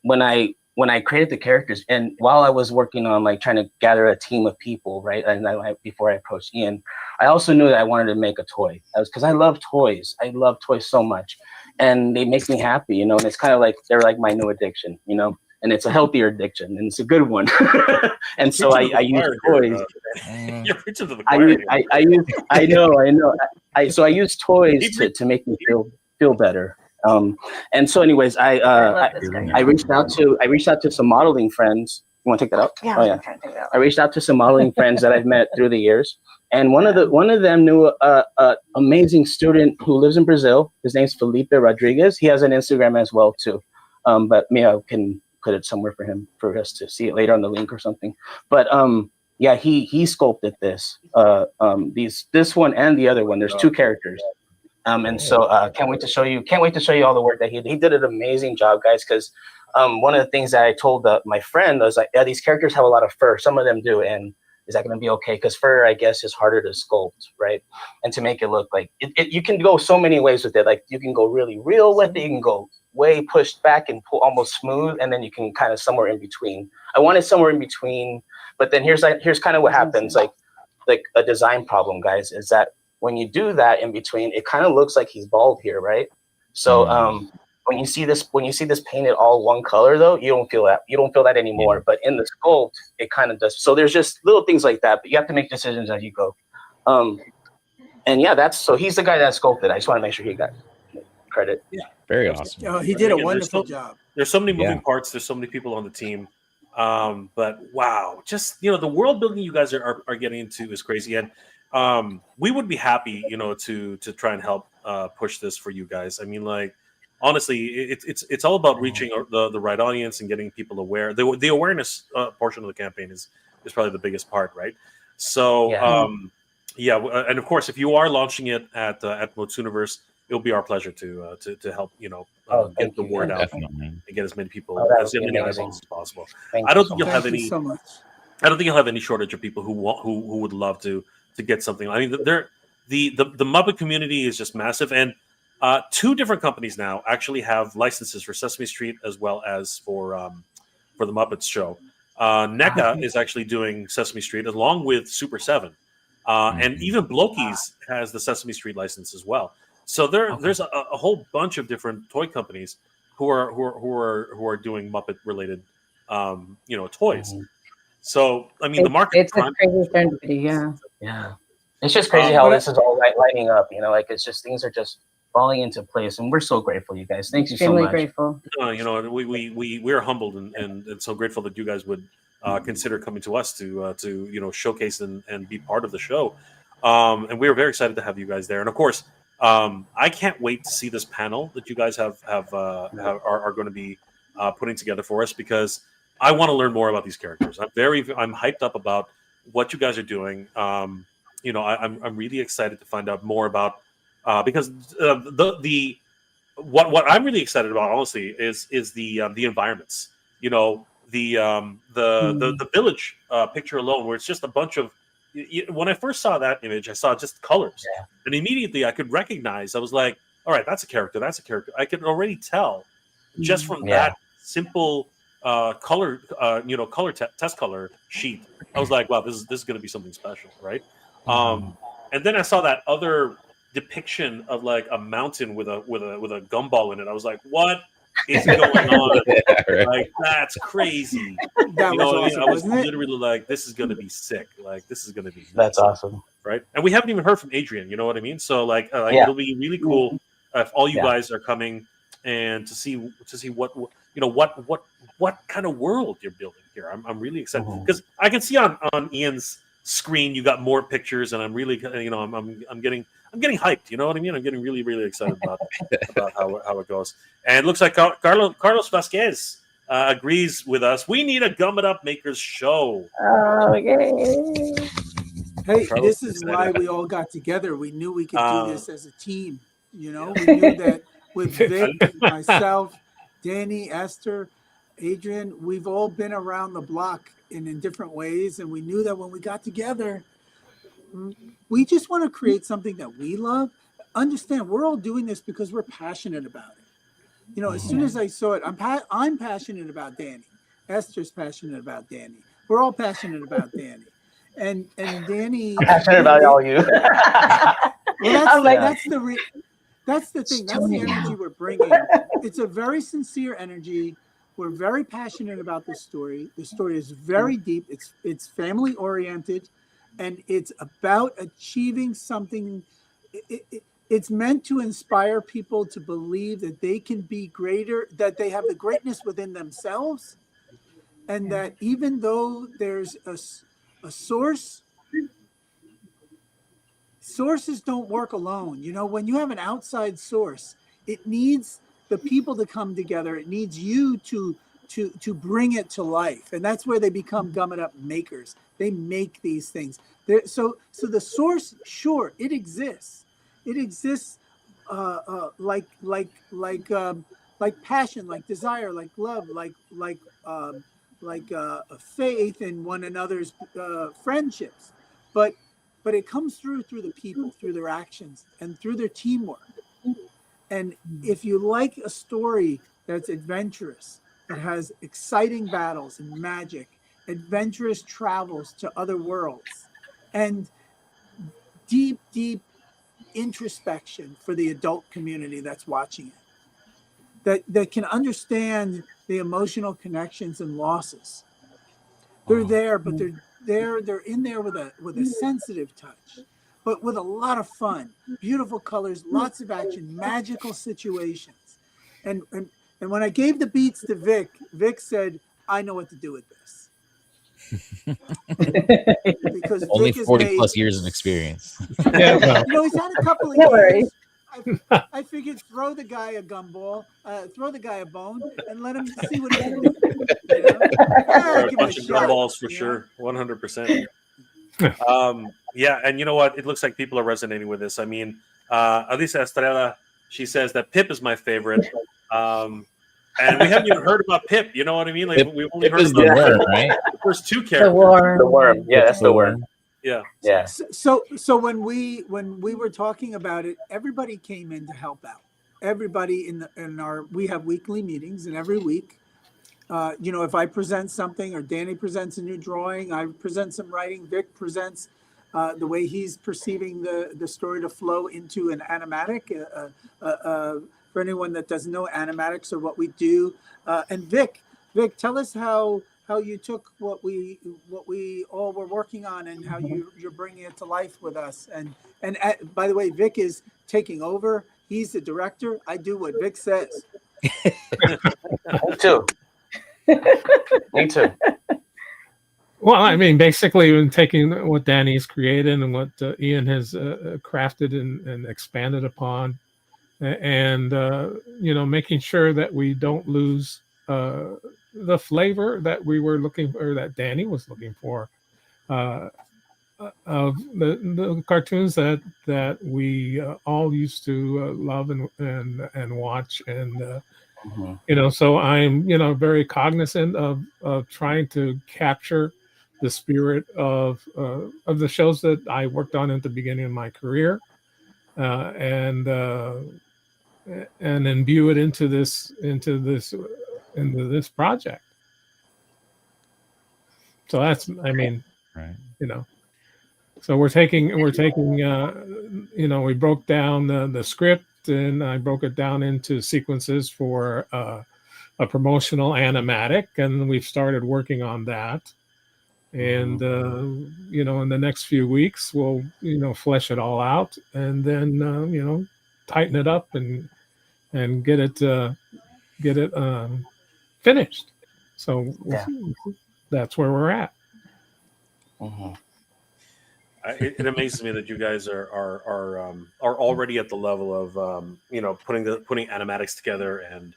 when I created the characters, and while I was working on like trying to gather a team of people, right, and before I approached Ian, I also knew that I wanted to make a toy. Because I love toys. I love toys so much, and they make me happy, and it's kind of like they're like my new addiction, and it's a healthier addiction, and it's a good one. And so I use toys. You're preaching to the choir. So I use toys to make me feel better. And so anyways, I reached out to some modeling friends. You want to take that out? Yeah. Oh yeah. I reached out to some modeling friends that I've met through the years, and one of them knew a amazing student who lives in Brazil. His name's Felipe Rodriguez. He has an Instagram as well too, but maybe I can put it somewhere for us to see it later on the link or something. But yeah, he sculpted this this one and the other one. There's two characters. And so can't wait to show you all the work that he did an amazing job, guys, because one of the things that I told my friend was like, yeah, these characters have a lot of fur. Some of them do. And is that going to be okay? Because fur, I guess, is harder to sculpt, right? And to make it look like you can go so many ways with it. Like you can go really real with it. You can go way pushed back and pull almost smooth. And then you can kind of somewhere in between. I wanted somewhere in between. But then here's kind of what happens. Like a design problem, guys, is that when you do that in between, it kind of looks like he's bald here, right? So when you see this painted all one color, though, you don't feel that anymore. But in the sculpt, it kind of does. So there's just little things like that, but you have to make decisions as you go. And yeah, so he's the guy that sculpted. I just want to make sure he got credit. Yeah, very awesome. Oh, he did a wonderful job. There's so many moving parts. There's so many people on the team. But wow, just the world building you guys are getting into is crazy. And we would be happy, to try and help push this for you guys. I mean, like, honestly, it's all about reaching the right audience and getting people aware. The awareness portion of the campaign is probably the biggest part, right? So and of course, if you are launching it at Motsuniverse, it'll be our pleasure to help get the word out and get as many people as many eyeballs as possible. I don't think you'll have any. So much. I don't think you'll have any shortage of people who would love to get something. I mean, the Muppet community is just massive, and two different companies now actually have licenses for Sesame Street as well as for the Muppets show. NECA is actually doing Sesame Street along with Super 7, and even Blokey's has the Sesame Street license as well. So there's a whole bunch of different toy companies who are doing Muppet related toys. So I mean, the market. It's a crazy serendipity, yeah. It's just crazy how this is all lining up. Like it's just things are just falling into place, and we're so grateful, you guys. Thank you so much. Grateful. We are humbled and so grateful that you guys would consider coming to us to showcase and be part of the show. And we are very excited to have you guys there. And of course, I can't wait to see this panel that you guys are going to be putting together for us, because I want to learn more about these characters. I'm hyped up about what you guys are doing. I'm really excited to find out more about because what I'm really excited about, honestly, is the environments. The village picture alone, where it's just a bunch of. When I first saw that image, I saw just colors, and immediately I could recognize. I was like, "All right, that's a character. That's a character." I could already tell just from that simple color, test color sheet. I was like, "Wow, this is going to be something special, right?" And then I saw that depiction of like a mountain with a gumball in it. I was like, what is going on? Yeah, right. Like, that's crazy. That You know was what I mean? awesome, I was wasn't it? literally like, this is gonna be sick. Like, this is gonna be That's nuts, awesome. right? And we haven't even heard from Adrian. You know what I mean? So like Yeah. it'll be really cool if all you Yeah. guys are coming and to see what you know what kind of world you're building here. I'm really excited because I can see on Ian's screen you got more pictures, and I'm really I'm getting hyped. You know what I mean? I'm getting really excited about how it goes. And it looks like Carlos Vasquez agrees with us. We need a Gum It Up Makers show. Oh, yay. Hey, Carlos this is is why excited. we all got together. We knew we could do this as a team. You know, we knew that with Vic, myself, Danny, Esther, Adrian, we've all been around the block in different ways. And we knew that when we got together, we just want to create something that we love. Understand, we're all doing this because we're passionate about it. You know, as soon as I saw it, I'm passionate about Danny. Esther's passionate about Danny. We're all passionate about Danny. And Danny, I'm passionate about all you. well, like, that's the thing. That's the energy we're bringing. It's a very sincere energy. We're very passionate about this story. The story is very deep. It's family oriented, and it's about achieving something. It's meant to inspire people to believe that they can be greater, that they have the greatness within themselves, and that even though there's a source, sources don't work alone. You know, when you have an outside source, it needs the people to come together. It needs you to bring it to life, and that's where they become Gum It Up makers. They make these things. So the source, sure, it exists. It exists, like passion, like desire, like love, like faith in one another's friendships, but it comes through the people, through their actions, and through their teamwork. And if you like a story that's adventurous, that has exciting battles and magic, adventurous travels to other worlds, and deep introspection for the adult community that's watching it, that can understand the emotional connections and losses. They're there, but they're in there with a sensitive touch, but with a lot of fun, beautiful colors, lots of action, magical situations. And when I gave the beats to Vic said, I know what to do with this. Because Only Vic 40 plus years of experience. Yeah, well, You know, he's had a couple of No worries. years. I figured throw the guy a gumball, throw the guy a bone, and let him see what he can do. You know? A Give him bunch a of shot, gumballs for you know? sure, 100%. Yeah, and you know what? It looks like people are resonating with this. I mean, Alicia Estrella, she says that Pip is my favorite. And we haven't even heard about Pip. You know what I mean? Like, we've only heard Is the about worm, right? the first two The characters. worm. The worm. Yeah, that's the worm. Yeah. Yeah. So when we were talking about it, everybody came in to help out. Everybody we have weekly meetings, and every week, you know, if I present something or Danny presents a new drawing, I present some writing, Vic presents the way he's perceiving the story to flow into an animatic. For anyone that doesn't know, animatics are what we do. And Vic, tell us how you took what we all were working on and how you're bringing it to life with us. And by the way, Vic is taking over. He's the director. I do what Vic says. Me too. Me too. well, I mean, basically, when taking what Danny's created and what Ian has crafted and expanded upon, and you know, making sure that we don't lose the flavor that we were looking for, that Danny was looking for, of the cartoons that we all used to love and watch, and you know, so I'm, you know, very cognizant of trying to capture the spirit of the shows that I worked on at the beginning of my career, and imbue it into this project. So that's, I mean, Right. you know, So we're taking we broke down the script, and I broke it down into sequences for a promotional animatic, and we've started working on that. And in the next few weeks, we'll flesh it all out, and then tighten it up and get it finished. So Yeah. that's where we're at. Mm-hmm. It amazes me that you guys are already at the level of putting animatics together, and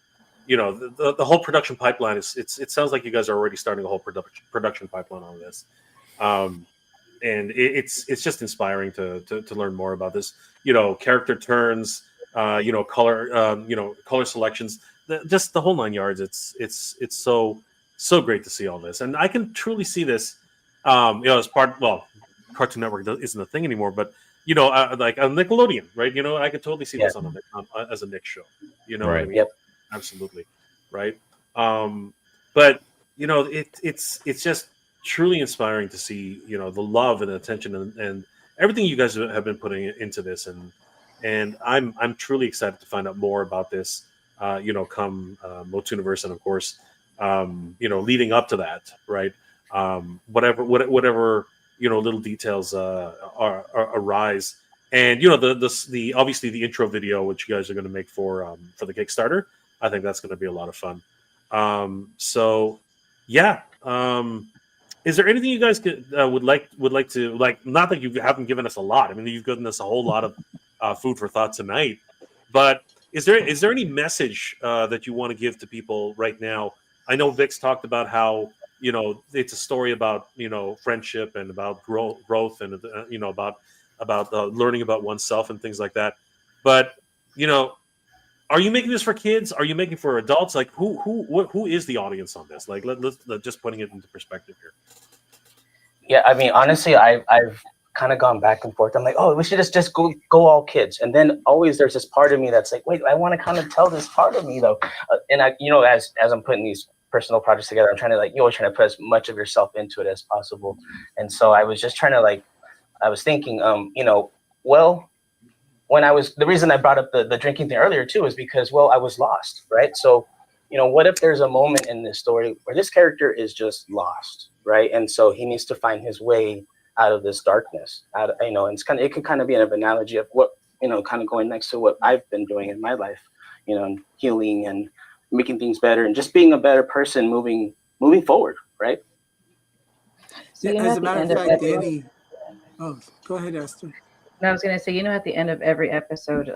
the whole production pipeline it sounds like you guys are already starting a whole production pipeline on this, and it's just inspiring to learn more about this. Character turns, color selections, just the whole 9 yards. It's so great to see all this, and I can truly see this. As part, well, Cartoon Network isn't a thing anymore, but like on Nickelodeon, right? I could totally see this on as a Nick show. You know what I Right. mean? Yep. Absolutely, right? But it's just truly inspiring to see the love and attention and everything you guys have been putting into this, and I'm truly excited to find out more about this. Come Motuniverse, and of course, leading up to that, right? Whatever little details arise, and the obviously the intro video which you guys are going to make for the Kickstarter. I think that's going to be a lot of fun. So yeah, is there anything you guys would like to like? Not that you haven't given us a lot. I mean, you've given us a whole lot of food for thought tonight, but is there any message that you want to give to people right now? I know Vic's talked about how it's a story about friendship and about growth and about learning about oneself and things like that. But are you making this for kids? Are you making for adults? Like who is the audience on this? Like let's just putting it into perspective here. Yeah, I mean, honestly, I've kind of gone back and forth. I'm like, oh, we should just go all kids, and then always there's this part of me that's like, wait, I want to kind of tell this part of me though, and I, as I'm putting these personal projects together, I'm trying to you're trying to put as much of yourself into it as possible, and so I was just trying to I was thinking, well, when the reason I brought up the drinking thing earlier too is because, well, I was lost, right? So, what if there's a moment in this story where this character is just lost, right? And so he needs to find his way out of this darkness, and it could kind of be an analogy of what, kind of going next to what I've been doing in my life, and healing and making things better and just being a better person moving forward, right? So, As a matter of fact, Danny. Oh, go ahead, Esther. And I was going to say, at the end of every episode,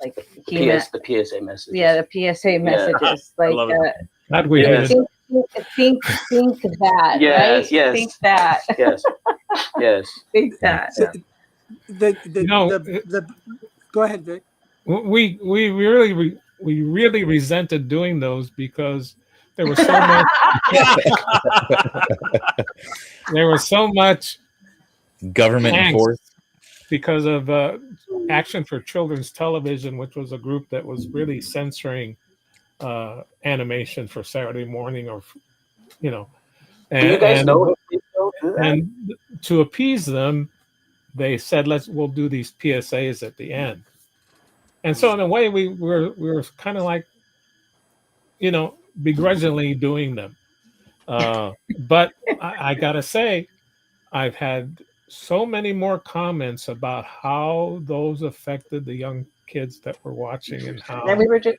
like the PSA messages. Yeah, the PSA messages. I love it. That we Yes. did. Think that, Yes, right? yes. Think that. Yes. Think that. So go ahead, Vic. We really resented doing those because there was so much Government Thanks. enforced. because of Action for Children's Television, which was a group that was really censoring animation for Saturday morning, or Do you guys know if they still do that? and to appease them, they said, we'll do these PSAs at the end. And so in a way we were kind of like, begrudgingly doing them. But I gotta say, I've had so many more comments about how those affected the young kids that were watching, and how And we were just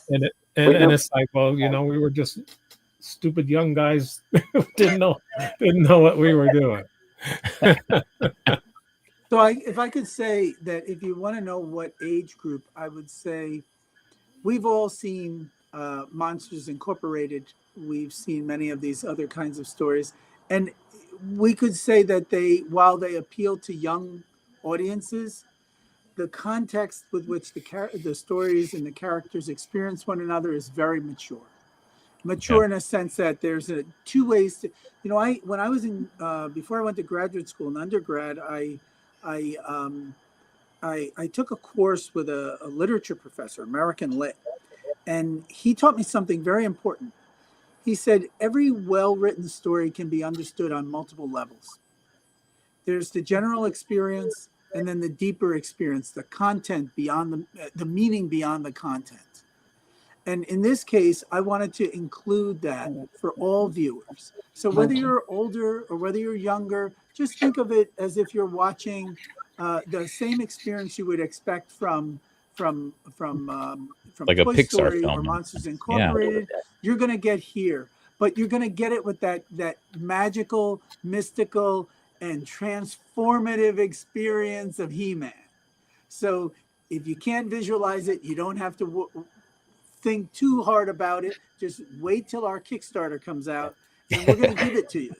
and it's like, well, we were just stupid young guys who didn't know what we were doing. So if I could say that, if you want to know what age group, I would say we've all seen Monsters Incorporated. We've seen many of these other kinds of stories, and we could say that while they appeal to young audiences, the context with which the stories and the characters experience one another is very mature. Mature in a sense that there's two ways to, when I was in before I went to graduate school and undergrad, I took a course with a literature professor, American Lit, and he taught me something very important. He said, every well-written story can be understood on multiple levels. There's the general experience, and then the deeper experience, the content beyond the meaning beyond the content. And in this case, I wanted to include that for all viewers. So whether you're older or whether you're younger, just think of it as if you're watching the same experience you would expect from Like a Toy Pixar Story film. or Monsters Incorporated. You're going to get here, but you're going to get it with that magical, mystical, and transformative experience of He-Man. So if you can't visualize it, you don't have to think too hard about it. Just wait till our Kickstarter comes out, and we're going to give it to you.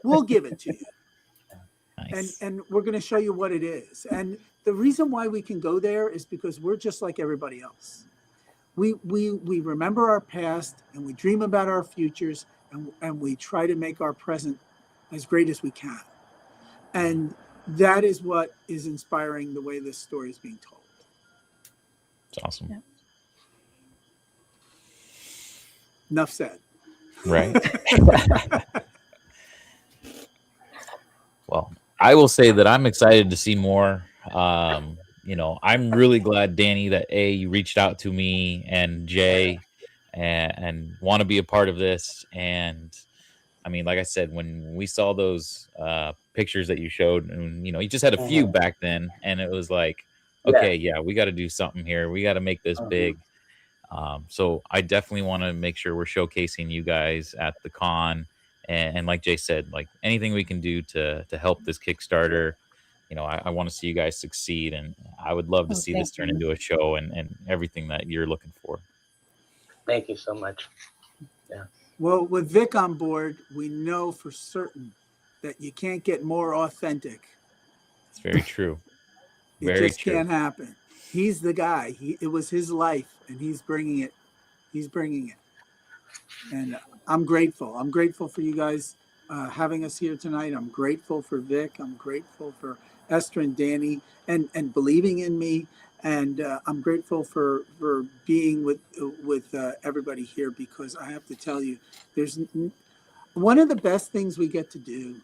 We'll give it to you. Nice. And we're going to show you what it is. And the reason why we can go there is because we're just like everybody else. We remember our past, and we dream about our futures, and we try to make our present as great as we can. And that is what is inspiring the way this story is being told. It's awesome. Yeah. Enough said. Right. Well, I will say that I'm excited to see more. You know, I'm really glad, Danny, that you reached out to me and Jay and want to be a part of this. And I mean, like I said, when we saw those pictures that you showed, and you know, you just had a few back then, and it was like, okay, yeah, we got to do something here. We got to make this big. So I definitely want to make sure we're showcasing you guys at the con, and like Jay said, like anything we can do to help this Kickstarter. You know, I want to see you guys succeed, and I would love to see this turn into a show and everything that you're looking for. Thank you so much. Yeah. Well, with Vic on board, we know for certain that you can't get more authentic. It's very true. It just can't happen. He's the guy. It was his life, and he's bringing it. He's bringing it. And I'm grateful. I'm grateful for you guys having us here tonight. I'm grateful for Vic. I'm grateful for Esther and Danny and believing in me. And I'm grateful for being with everybody here, because I have to tell you, there's one of the best things we get to do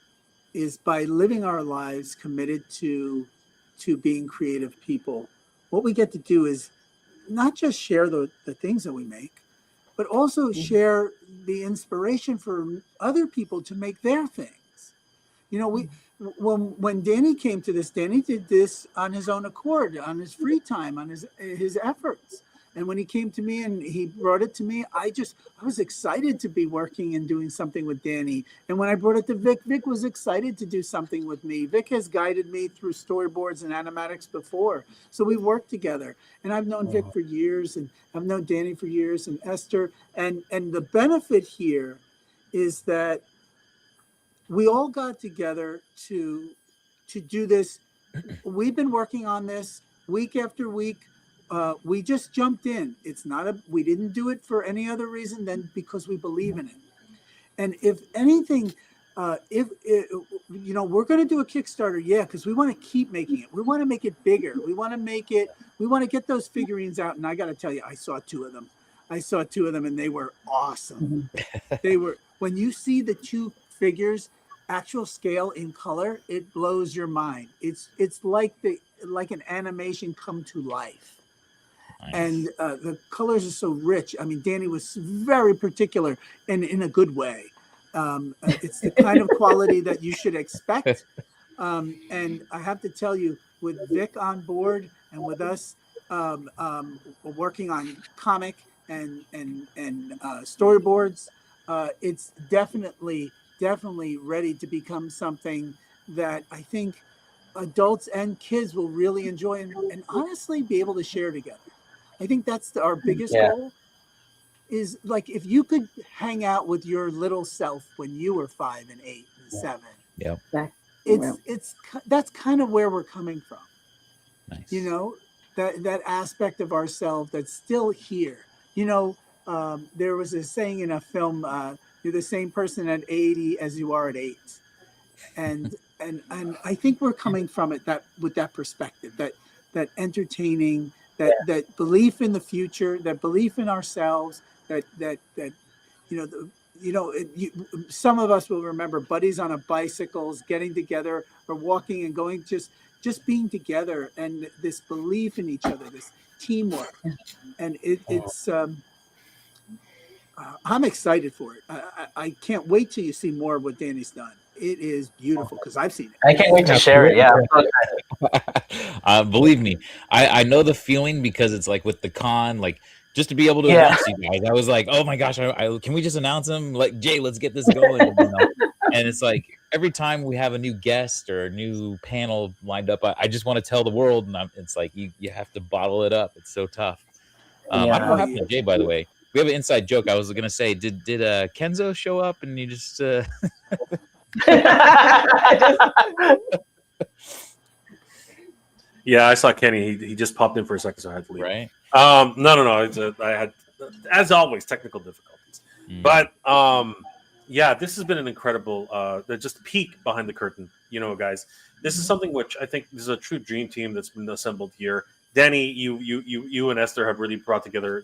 is by living our lives committed to being creative people. What we get to do is not just share the things that we make, but also share the inspiration for other people to make their things. You know, when Danny came to this, Danny did this on his own accord, on his free time, on his efforts. And when he came to me and he brought it to me, I was excited to be working and doing something with Danny. And when I brought it to Vic, Vic was excited to do something with me. Vic has guided me through storyboards and animatics before. So we worked together. And I've known Vic for years, and I've known Danny for years, and Esther. And the benefit here is that we all got together to do this. We've been working on this week after week. We just jumped in. We didn't do it for any other reason than because we believe in it. And if anything, we're going to do a Kickstarter, because we want to keep making it. We want to make it bigger. We want to get those figurines out. And I got to tell you, I saw two of them, and they were awesome. They were, when you see the two figures, actual scale in color, it blows your mind. It's like an animation come to life. Nice. And the colors are so rich. I mean, Danny was very particular, and in a good way. It's the kind of quality that you should expect. And I have to tell you, with Vic on board and with us working on comic and storyboards, it's definitely ready to become something that I think adults and kids will really enjoy and honestly be able to share together. I think that's our biggest goal, is like if you could hang out with your little self when you were 5 and 8 and 7. Yep. That's kind of where we're coming from. Nice. You know, that aspect of ourselves that's still here. You know, there was a saying in a film, you're the same person at 80 as you are at 8. And I think we're coming from it with that perspective, that entertaining, that belief in the future, that belief in ourselves, that you know, some of us will remember buddies on a bicycles getting together or walking and going, just being together, and this belief in each other, this teamwork, and it's. I'm excited for it. I can't wait till you see more of what Danny's done. It is beautiful because I've seen it. I can't wait to share it. Yeah. Believe me, I know the feeling, because it's like with the con, like just to be able to announce you guys, I was like, oh my gosh, can we just announce them? Like, Jay, let's get this going. And it's like every time we have a new guest or a new panel lined up, I just want to tell the world, and it's like you have to bottle it up. It's so tough. I don't know what happened to Jay, by the way. We have an inside joke. I was gonna say, did Kenzo show up and you just? Yeah, I saw Kenny. He just popped in for a second, so I had to leave. Right. No. I had, as always, technical difficulties. But yeah, this has been an incredible, just a peek behind the curtain. Guys, this is something which I think this is a true dream team that's been assembled here. Danny, you and Esther have really brought together,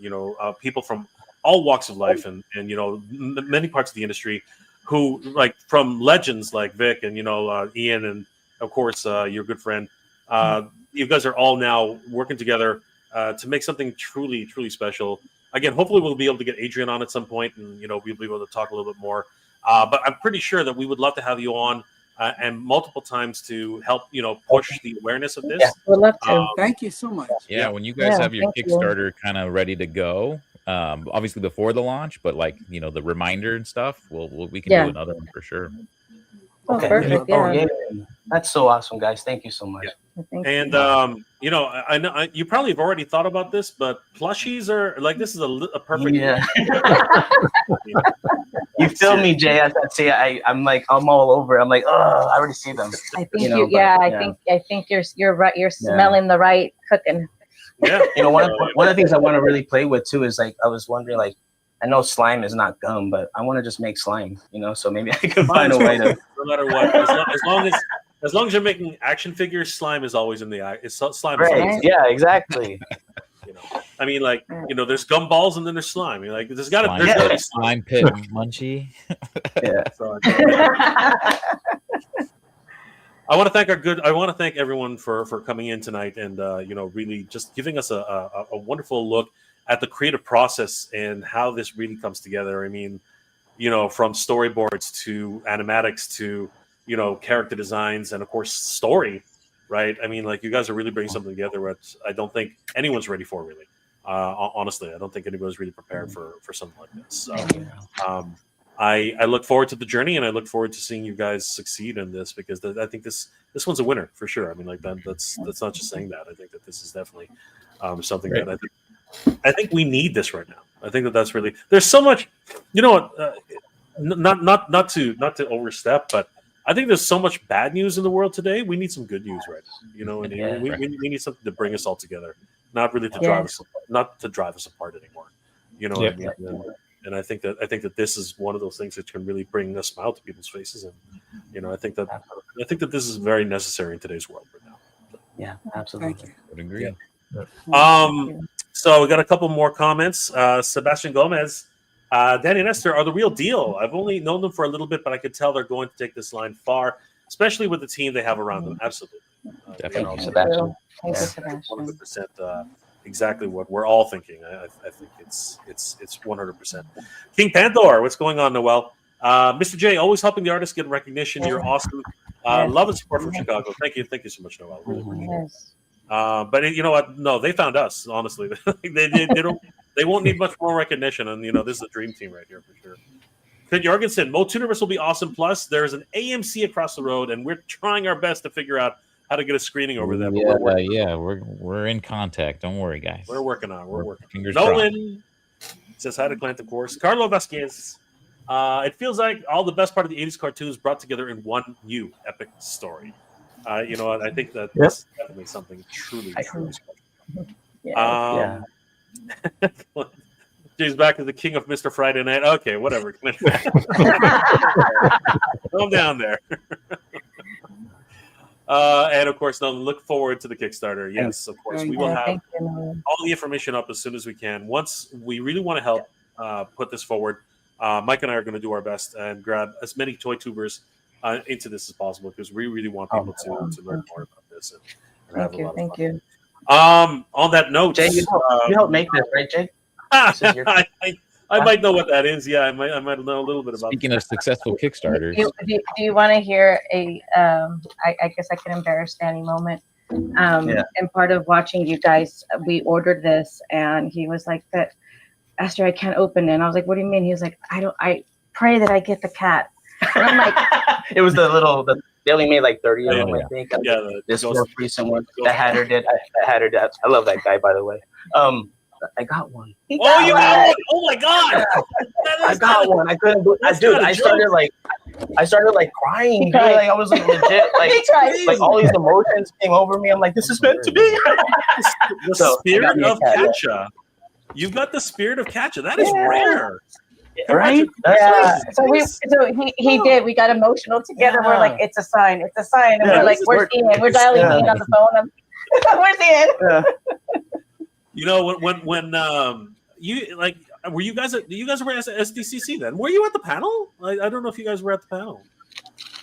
people from all walks of life and many parts of the industry, who, like, from legends like Vic and Ian, and of course your good friend. You guys are all now working together to make something truly, truly special. Again, hopefully we'll be able to get Adrian on at some point, and we'll be able to talk a little bit more. But I'm pretty sure that we would love to have you on and multiple times to help push the awareness of this. Yeah, we'd love to. Thank you so much. Yeah, when you guys have your thank Kickstarter kind of ready to go, obviously before the launch, but like the reminder and stuff, we can do another one for sure. Okay. Perfect. Yeah. That's so awesome, guys. Thank you so much. And I know you probably have already thought about this, but plushies are like, this is a perfect. Yeah. You feel me, Jay? I'm like, I'm all over. I'm like, oh, I already see them. I think I think you're right. You're smelling the right cooking. Yeah. One of the things I want to really play with too is, like, I was wondering, like, I know slime is not gum, but I want to just make slime, so maybe I can find a way to. No matter what, as long as you're making action figures, slime is always in the eye. It's slime. Right. Yeah, exactly. I mean, like, there's gumballs and then there's slime. You're like, there's got to be slime pit munchie. Yeah. So, I want to thank everyone for coming in tonight and really just giving us a wonderful look at the creative process and how this really comes together. I mean, from storyboards to animatics to character designs and of course story, right? I mean, like, you guys are really bringing something together that I don't think anyone's ready for, really. Honestly, I don't think anyone's really prepared for something like this. So, I look forward to the journey, and I look forward to seeing you guys succeed in this, because I think this one's a winner for sure. I mean, like, that's not just saying that. I think that this is definitely something that I think we need this right now. I think that's really, there's so much, not to overstep, but I think there's so much bad news in the world today. We need some good news right now. And we need something to bring us all together, not really to drive us apart anymore. What I mean? And I think that this is one of those things that can really bring a smile to people's faces, and I think that this is very necessary in today's world right now. Yeah, absolutely. Thank you. I would agree. Yeah. So we got a couple more comments. Sebastian Gomez, Danny and Esther are the real deal. I've only known them for a little bit, but I could tell they're going to take this line far, especially with the team they have around them. Absolutely. Definitely. Sebastian. Thank you, Sebastian. 100%. Exactly what we're all thinking. I think it's 100%. King Pandor, what's going on, Noel? Mr. J, always helping the artists get recognition. You're awesome. Love and support from Chicago. Thank you so much, Noel. Really appreciate it. But you know what? No, they found us. Honestly, they won't need much more recognition. And this is a dream team right here for sure. Clint Jorgensen, Mo Tooniverse will be awesome. Plus, there's an AMC across the road, and we're trying our best to figure out how to get a screening over there. We're in contact. Don't worry, guys. We're working on. We're working. Fingers Nolan says hi to Clint, of course. Carlo Vasquez. It feels like all the best part of the 80s cartoons brought together in one new epic story. I think that that's definitely something truly special. Yeah. She's back to the king of Mr. Friday Night. Okay, whatever. Calm down there. And of course, now look forward to the Kickstarter. Yes, of course. We will have all the information up as soon as we can. Once we really want to help put this forward, Mike and I are going to do our best and grab as many toy tubers into this as possible because we really want people to learn more about this and have a lot of fun. Thank you. On that note, Jay, you helped make this, right, Jay? This is your- I might know what that is. Yeah, I might know a little bit about. Speaking of successful Kickstarters, Do you want to hear a? I guess I can embarrass Danny moment. And part of watching you guys, we ordered this, and he was like, "That, Esther, I can't open it." And I was like, "What do you mean?" He was like, I pray that I get the cat." And I'm like, it was they only made like 30 of them, I think. Yeah, this most recent one. The Hatter did. I love that guy, by the way. I got one. You got one! Oh my god! I got one. I couldn't do it. Dude, I started like crying. Dude. Like I was like legit like all these emotions came over me. I'm like, this is meant to be. The spirit of Katja. You've got the spirit of Katja. That is rare. Right? So he did. We got emotional together. We're like, it's a sign. It's a sign. And we're like, where's Ian? We're dialing Ian on the phone. Where's Ian? You know when you like were you guys at SDCC then? Were you at the panel? I don't know if you guys were at the panel.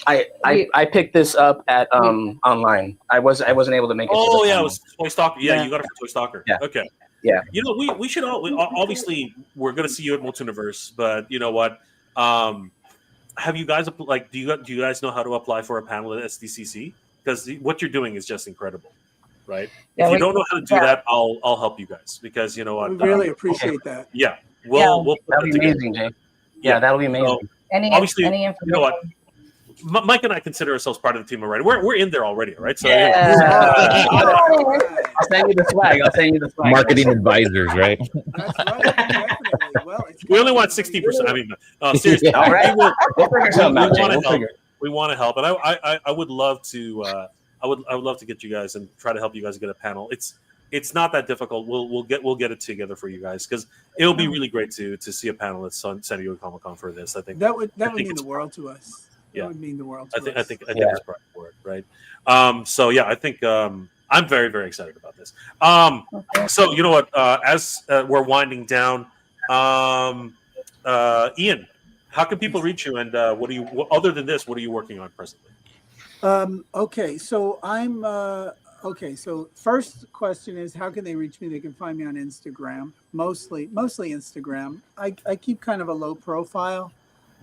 I picked this up at online. I wasn't able to make it. Oh yeah, it was Toy Stalker. Yeah, you got it from Toy Stalker. Yeah. Okay. Yeah. You know, we should obviously we're gonna see you at Multiverse, but you know what? Have you guys like do you guys know how to apply for a panel at SDCC? Because what you're doing is just incredible, right? If you don't know how to do that, I'll help you guys because you know what? We really appreciate that. Yeah, we'll put that'll be amazing, Jay. Yeah, that'll be amazing. So, any you know what? Mike and I consider ourselves part of the team already. We're in there already, right? So I'll send you the swag. marketing advisors, right? That's right. Definitely. Well, we only want 60%. I mean, seriously, All right. we want to help, and I would love to. I would love to get you guys and try to help you guys get a panel. It's not that difficult. We'll get it together for you guys because it'll be really great to see a panel at San Diego Comic-Con for this. I think that would mean the world to us. Yeah. That would mean the world to us. I think it's part for it, right? So yeah, I think I'm very, very excited about this. So you know what? As we're winding down, Ian, how can people reach you? And other than this, what are you working on presently? Okay, so I'm so first question is how can they reach me? They can find me on Instagram, mostly Instagram. I keep kind of a low profile.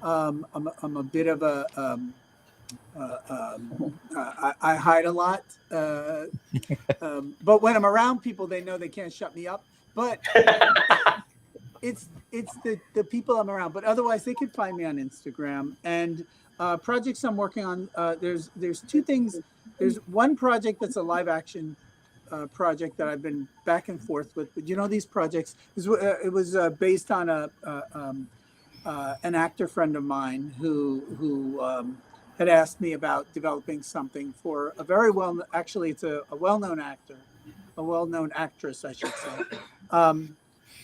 I'm a bit of a I hide a lot, but when I'm around people, they know they can't shut me up. But it's the people I'm around. But otherwise, they can find me on Instagram and projects I'm working on. There's two things. There's one project that's a live action project that I've been back and forth with. But you know these projects. It was based on an actor friend of mine who had asked me about developing something for a very actually it's a well-known actor, a well-known actress, I should say.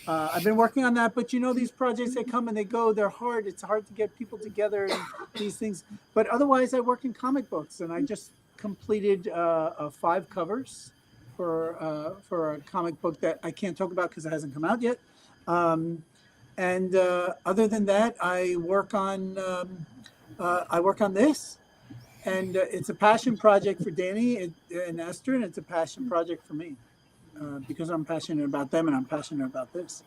I've been working on that, but you know these projects, they come and they go. They're hard. It's hard to get people together and these things. But otherwise, I work in comic books, and I just completed 5 covers for a comic book that I can't talk about because it hasn't come out yet. And other than that, I work on this, and it's a passion project for Danny and Esther, and it's a passion project for me because I'm passionate about them and I'm passionate about this.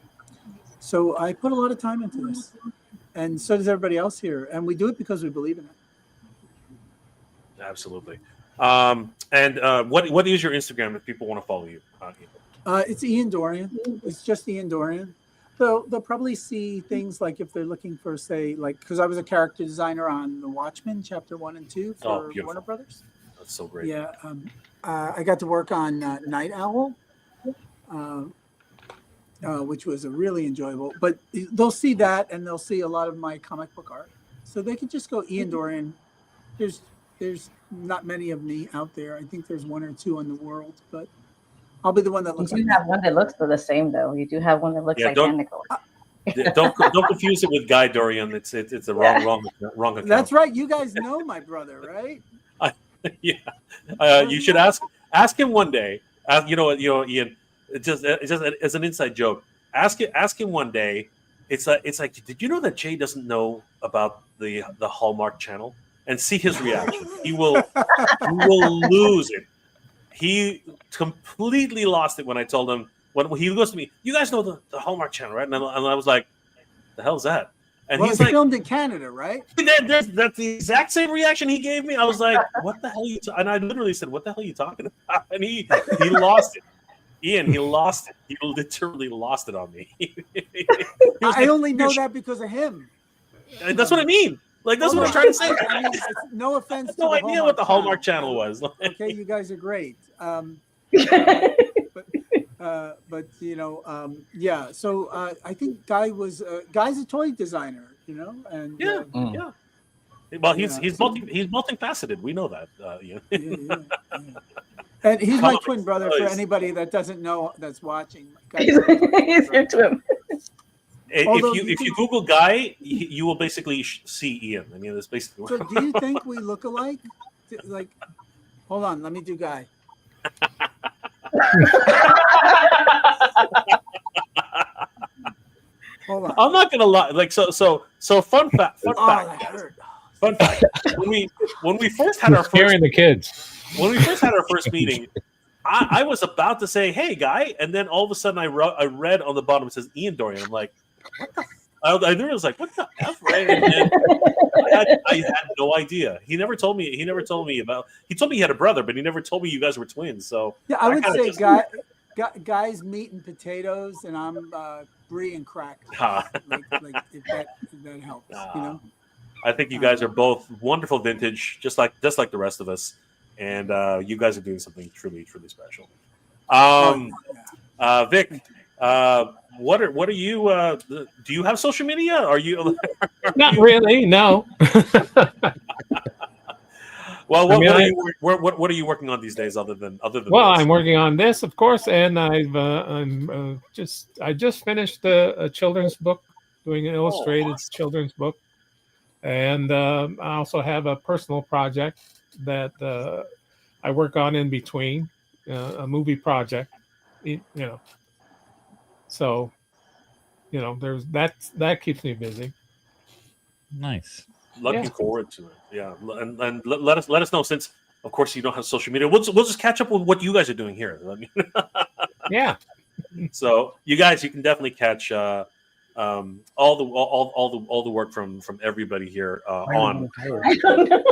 So I put a lot of time into this, and so does everybody else here, and we do it because we believe in it. Absolutely. And what is your Instagram if people want to follow you? It's Ian Dorrian. It's just Ian Dorrian. So they'll probably see things like if they're looking for, say, like, because I was a character designer on The Watchmen, Chapter 1 and 2 for Warner Brothers. That's so great. Yeah. I got to work on Night Owl, which was a really enjoyable. But they'll see that, and they'll see a lot of my comic book art. So they can just go Ian Dorrian. There's not many of me out there. I think there's 1 or 2 in the world, but I'll be the one that looks. You do have one that looks the same, though. You do have one that looks identical. Don't confuse it with Guy Dorrian. It's the wrong account. That's right. You guys know my brother, right? Yeah. You should ask him one day. You know, Ian. It's just as an inside joke. Ask him one day it's like, did you know that Jay doesn't know about the Hallmark Channel? And see his reaction. He will lose it. He completely lost it when I told him, when he goes to me, you guys know the Hallmark Channel, right? And I was like, the hell's that? And Well, he's it's like, filmed in Canada, right? that's the exact same reaction he gave me. I was like, what the hell are you and I literally said, what the hell are you talking about? And he lost it. Ian, he lost it. He literally lost it on me. I only know that because of him. That's what I mean. Like, that's what I'm trying to say. I mean, it's no offense. I had no idea what the Hallmark Channel was. Okay, you guys are great. But you know, yeah. So I think Guy's a toy designer, you know, and yeah. Well, he's multifaceted. We know that. Yeah. And he's my twin brother. For anybody that doesn't know, that's watching. He's your twin. If you Google Guy, you will basically see Ian. I mean, that's basically. So, do you think we look alike? Like, hold on, let me do Guy. Hold on. I'm not gonna lie. Like, so fun fact. Fun fact. When we first had our scaring the kids. When we first had our first meeting, I was about to say, "Hey, Guy," and then all of a sudden I read on the bottom it says Ian Dorrian. I'm like, what the? I literally was like, "What the f?" Right? And I had no idea. He never told me. He about. He told me he had a brother, but he never told me you guys were twins. So yeah, I would say Guy's meat and potatoes, and I'm brie and crackers. Like if that helps, you know. I think you guys are both wonderful vintage, just like the rest of us, and you guys are doing something truly, truly special. Vic, what are you? Do you have social media? Are you? Not really. No. Well, what are you working on these days, other than? Well, this? I'm working on this, of course, and I just finished a children's book, doing an illustrated children's book, and I also have a personal project that I work on in between, a movie project, you know. So, you know, there's that keeps me busy. Nice. Looking forward to it. Yeah, and let us know, since of course you don't have social media. We'll just catch up with what you guys are doing here. I mean, yeah. So you guys, you can definitely catch all the work from everybody here on. I don't know.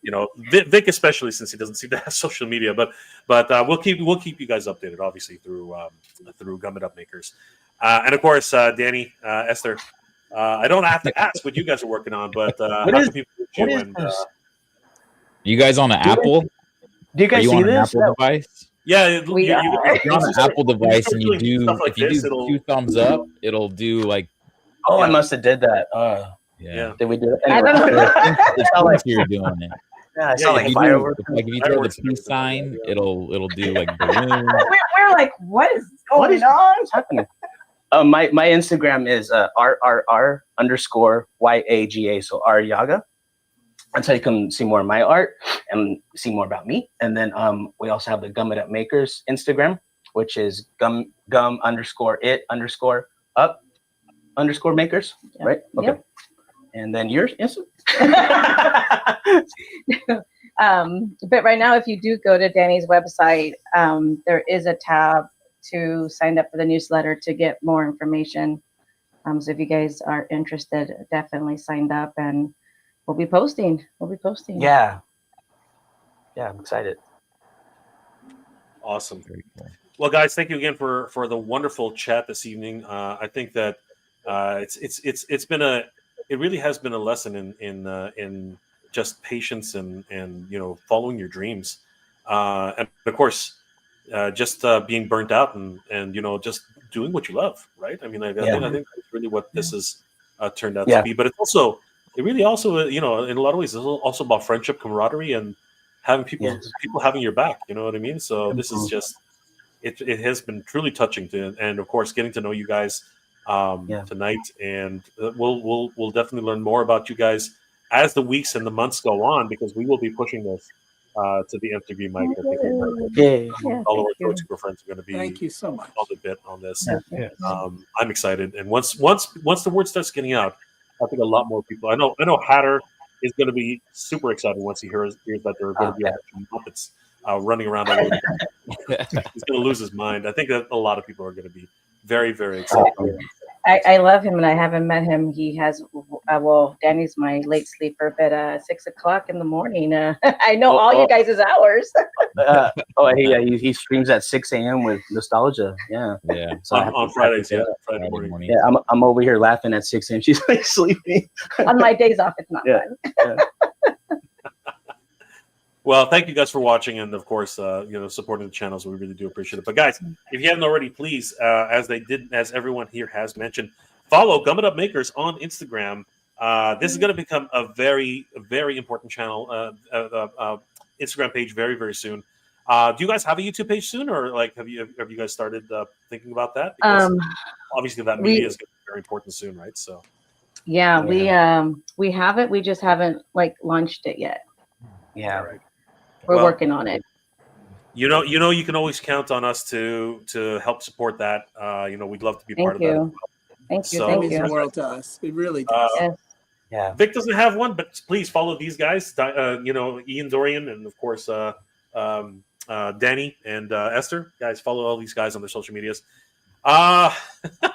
You know, Vic especially, since he doesn't seem to have social media, but we'll keep you guys updated, obviously through Gum It Up Makers, and of course Danny, Esther. I don't have to ask what you guys are working on, but how can people reach you? You guys on an Apple? Do you guys see on an this? Apple device? Yeah, If you're on an Apple device and you do, like if you this, do it'll 2 thumbs up, it'll do like. Oh, I must have did that. Yeah. Did we do it? I don't know. It's not like you're doing it. Yeah, I saw like if you fireworks. like if you throw the peace sign, it'll do like balloons. We're like, what is going on? What's happening? My Instagram is RRR_YAGA, so Arriaga. That's how you can see more of my art and see more about me. And then we also have the Gum It Up Makers Instagram, which is gum_it_up_makers, right? Okay. Yep. And then yours, But right now, if you do go to Danny's website, there is a tab to sign up for the newsletter to get more information. So if you guys are interested, definitely sign up, and we'll be posting. Yeah, I'm excited. Awesome. Very cool. Well, guys, thank you again for the wonderful chat this evening. I think that it really has been a lesson in just patience and you know, following your dreams, and of course just being burnt out and you know, just doing what you love, right? I mean, I think that's really what this has turned out to be. But it really also you know, in a lot of ways, it's also about friendship, camaraderie, and having people having your back. You know what I mean? So this is just it has been truly touching and of course getting to know you guys tonight, and we'll definitely learn more about you guys as the weeks and the months go on, because we will be pushing this to the Nth Degree Mike. I think Yeah. all of our Thank you. Toy friends are going to be Thank you so much. on the bit on this. Yes. I'm excited, and once the word starts getting out, I think a lot more people. I know Hatter is going to be super excited once he hears that there are going to be actual Muppets running around all over. He's going to lose his mind. I think that a lot of people are going to be very, very excited. I love him, and I haven't met him. He has well, Danny's my late sleeper, but 6 o'clock in the morning. I know all you guys' hours. He streams at 6 a.m. with nostalgia. Yeah. Yeah. So on Fridays, Friday morning. Yeah, I'm over here laughing at 6 a.m. She's like sleeping. On my days off, it's not fun. Yeah. Well, thank you guys for watching, and of course, supporting the channels. We really do appreciate it. But guys, if you haven't already, please, as everyone here has mentioned, follow Gum It Up Makers on Instagram. This is going to become a very, very important channel, Instagram page very, very soon. Do you guys have a YouTube page soon, or like have you guys started thinking about that? Because obviously that media is going to be very important soon, right? So yeah, we have it. We just haven't launched it yet. Yeah. Right. We're working on it. You can always count on us to help support that. We'd love to be part of that. Thank you. So- It Thank means you. the world to us. It really does. Yes. Yeah. Vic doesn't have one, but please follow these guys. Ian Dorrian, and of course Danny and Esther. Guys, follow all these guys on their social medias.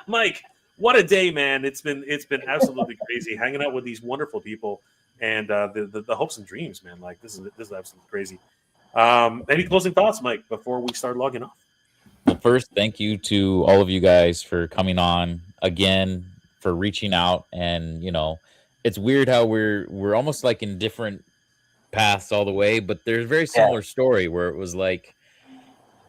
Mike, what a day, man! It's been absolutely crazy hanging out with these wonderful people, and the hopes and dreams, man. Like this is absolutely crazy. Any closing thoughts, Mike, before we start logging off? Well, first, thank you to all of you guys for coming on again, for reaching out, and it's weird how we're almost like in different paths all the way, but there's a very similar story where it was like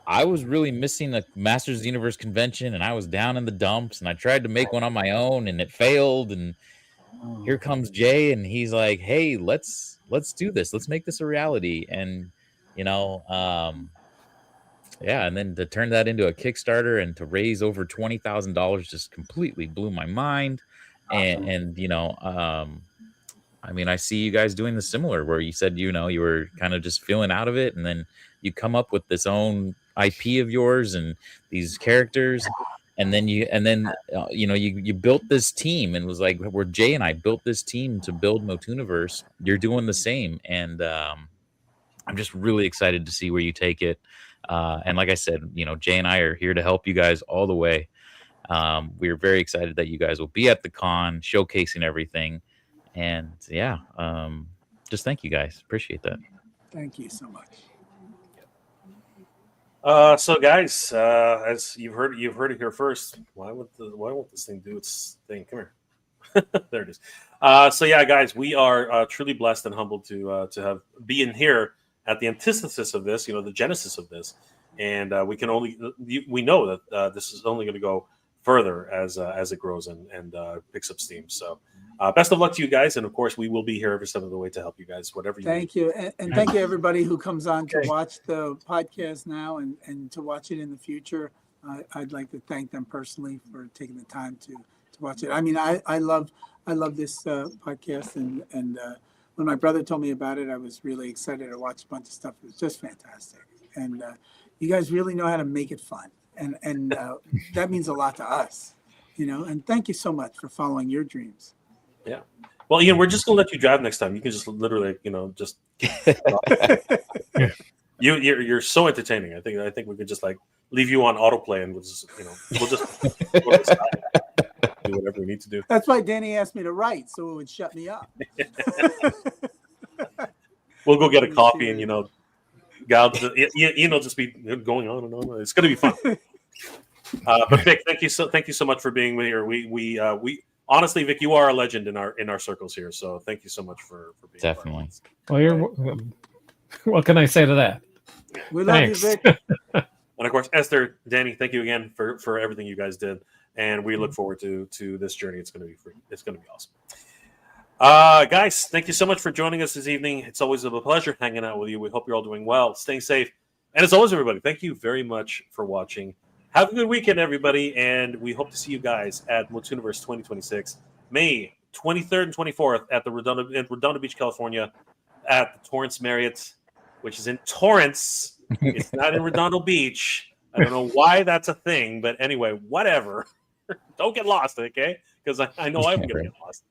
I was really missing a Masters of the Universe convention, and I was down in the dumps, and I tried to make one on my own, and it failed, and here comes Jay, and he's like, "Hey, let's do this. Let's make this a reality." And and then to turn that into a Kickstarter and to raise over $20,000 just completely blew my mind. And I mean, I see you guys doing the similar, where you said you were kind of just feeling out of it, and then you come up with this own IP of yours and these characters, and then you built this team, and it was like where Jay and I built this team to build Motuniverse. You're doing the same, and I'm just really excited to see where you take it. And like I said, Jay and I are here to help you guys all the way. We're very excited that you guys will be at the con, showcasing everything. And just thank you guys. Appreciate that. Thank you so much. So guys, as you've heard it here first. Why won't this thing do its thing? Come here. There it is. So yeah, guys, we are truly blessed and humbled to have be in here at the antithesis of this, the genesis of this, and we know that this is only going to go further as it grows and picks up steam. So best of luck to you guys, and of course we will be here every step of the way to help you guys, whatever you Thank you. And thank you everybody who comes on to watch the podcast now and to watch it in the future. I'd like to thank them personally for taking the time to watch it. I mean, I love this podcast, and when my brother told me about it, I was really excited to watch a bunch of stuff. It was just fantastic. And you guys really know how to make it fun. And that means a lot to us, and thank you so much for following your dreams. Yeah. Well, Ian, we're just gonna let you drive next time. You can just literally, just you're so entertaining. I think we could just leave you on autoplay, and we'll just do whatever we need to do. That's why Danny asked me to write, so it would shut me up. We'll go get a coffee, and Ian will just be going on and on. It's gonna be fun. But Vic, thank you so much for being here. We honestly, Vic, you are a legend in our circles here. So thank you so much for being Definitely. Well, what can I say to that? We love Thanks. you, Vic. And of course, Esther, Danny, thank you again for everything you guys did, and we look forward to this journey. It's going to be free. It's going to be awesome. Guys, thank you so much for joining us this evening. It's always a pleasure hanging out with you. We hope you're all doing well, staying safe, and as always, everybody, thank you very much for watching. Have a good weekend, everybody, and we hope to see you guys at Motuniverse 2026, May 23rd and 24th at the Redondo Beach, California, at the Torrance Marriott. which is in Torrance. It's not in Redondo Beach. I don't know why that's a thing, but anyway, whatever. Don't get lost, okay? Because I know I'm going to get lost.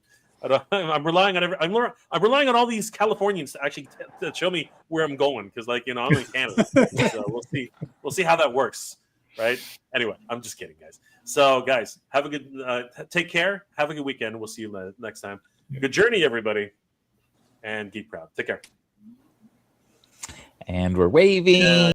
I'm relying on I'm relying on all these Californians to actually to show me where I'm going, because I'm in Canada. So we'll see how that works, right? Anyway, I'm just kidding, guys. So guys, have a good take care. Have a good weekend. We'll see you next time. Good journey, everybody, and geek proud. Take care. And we're waving.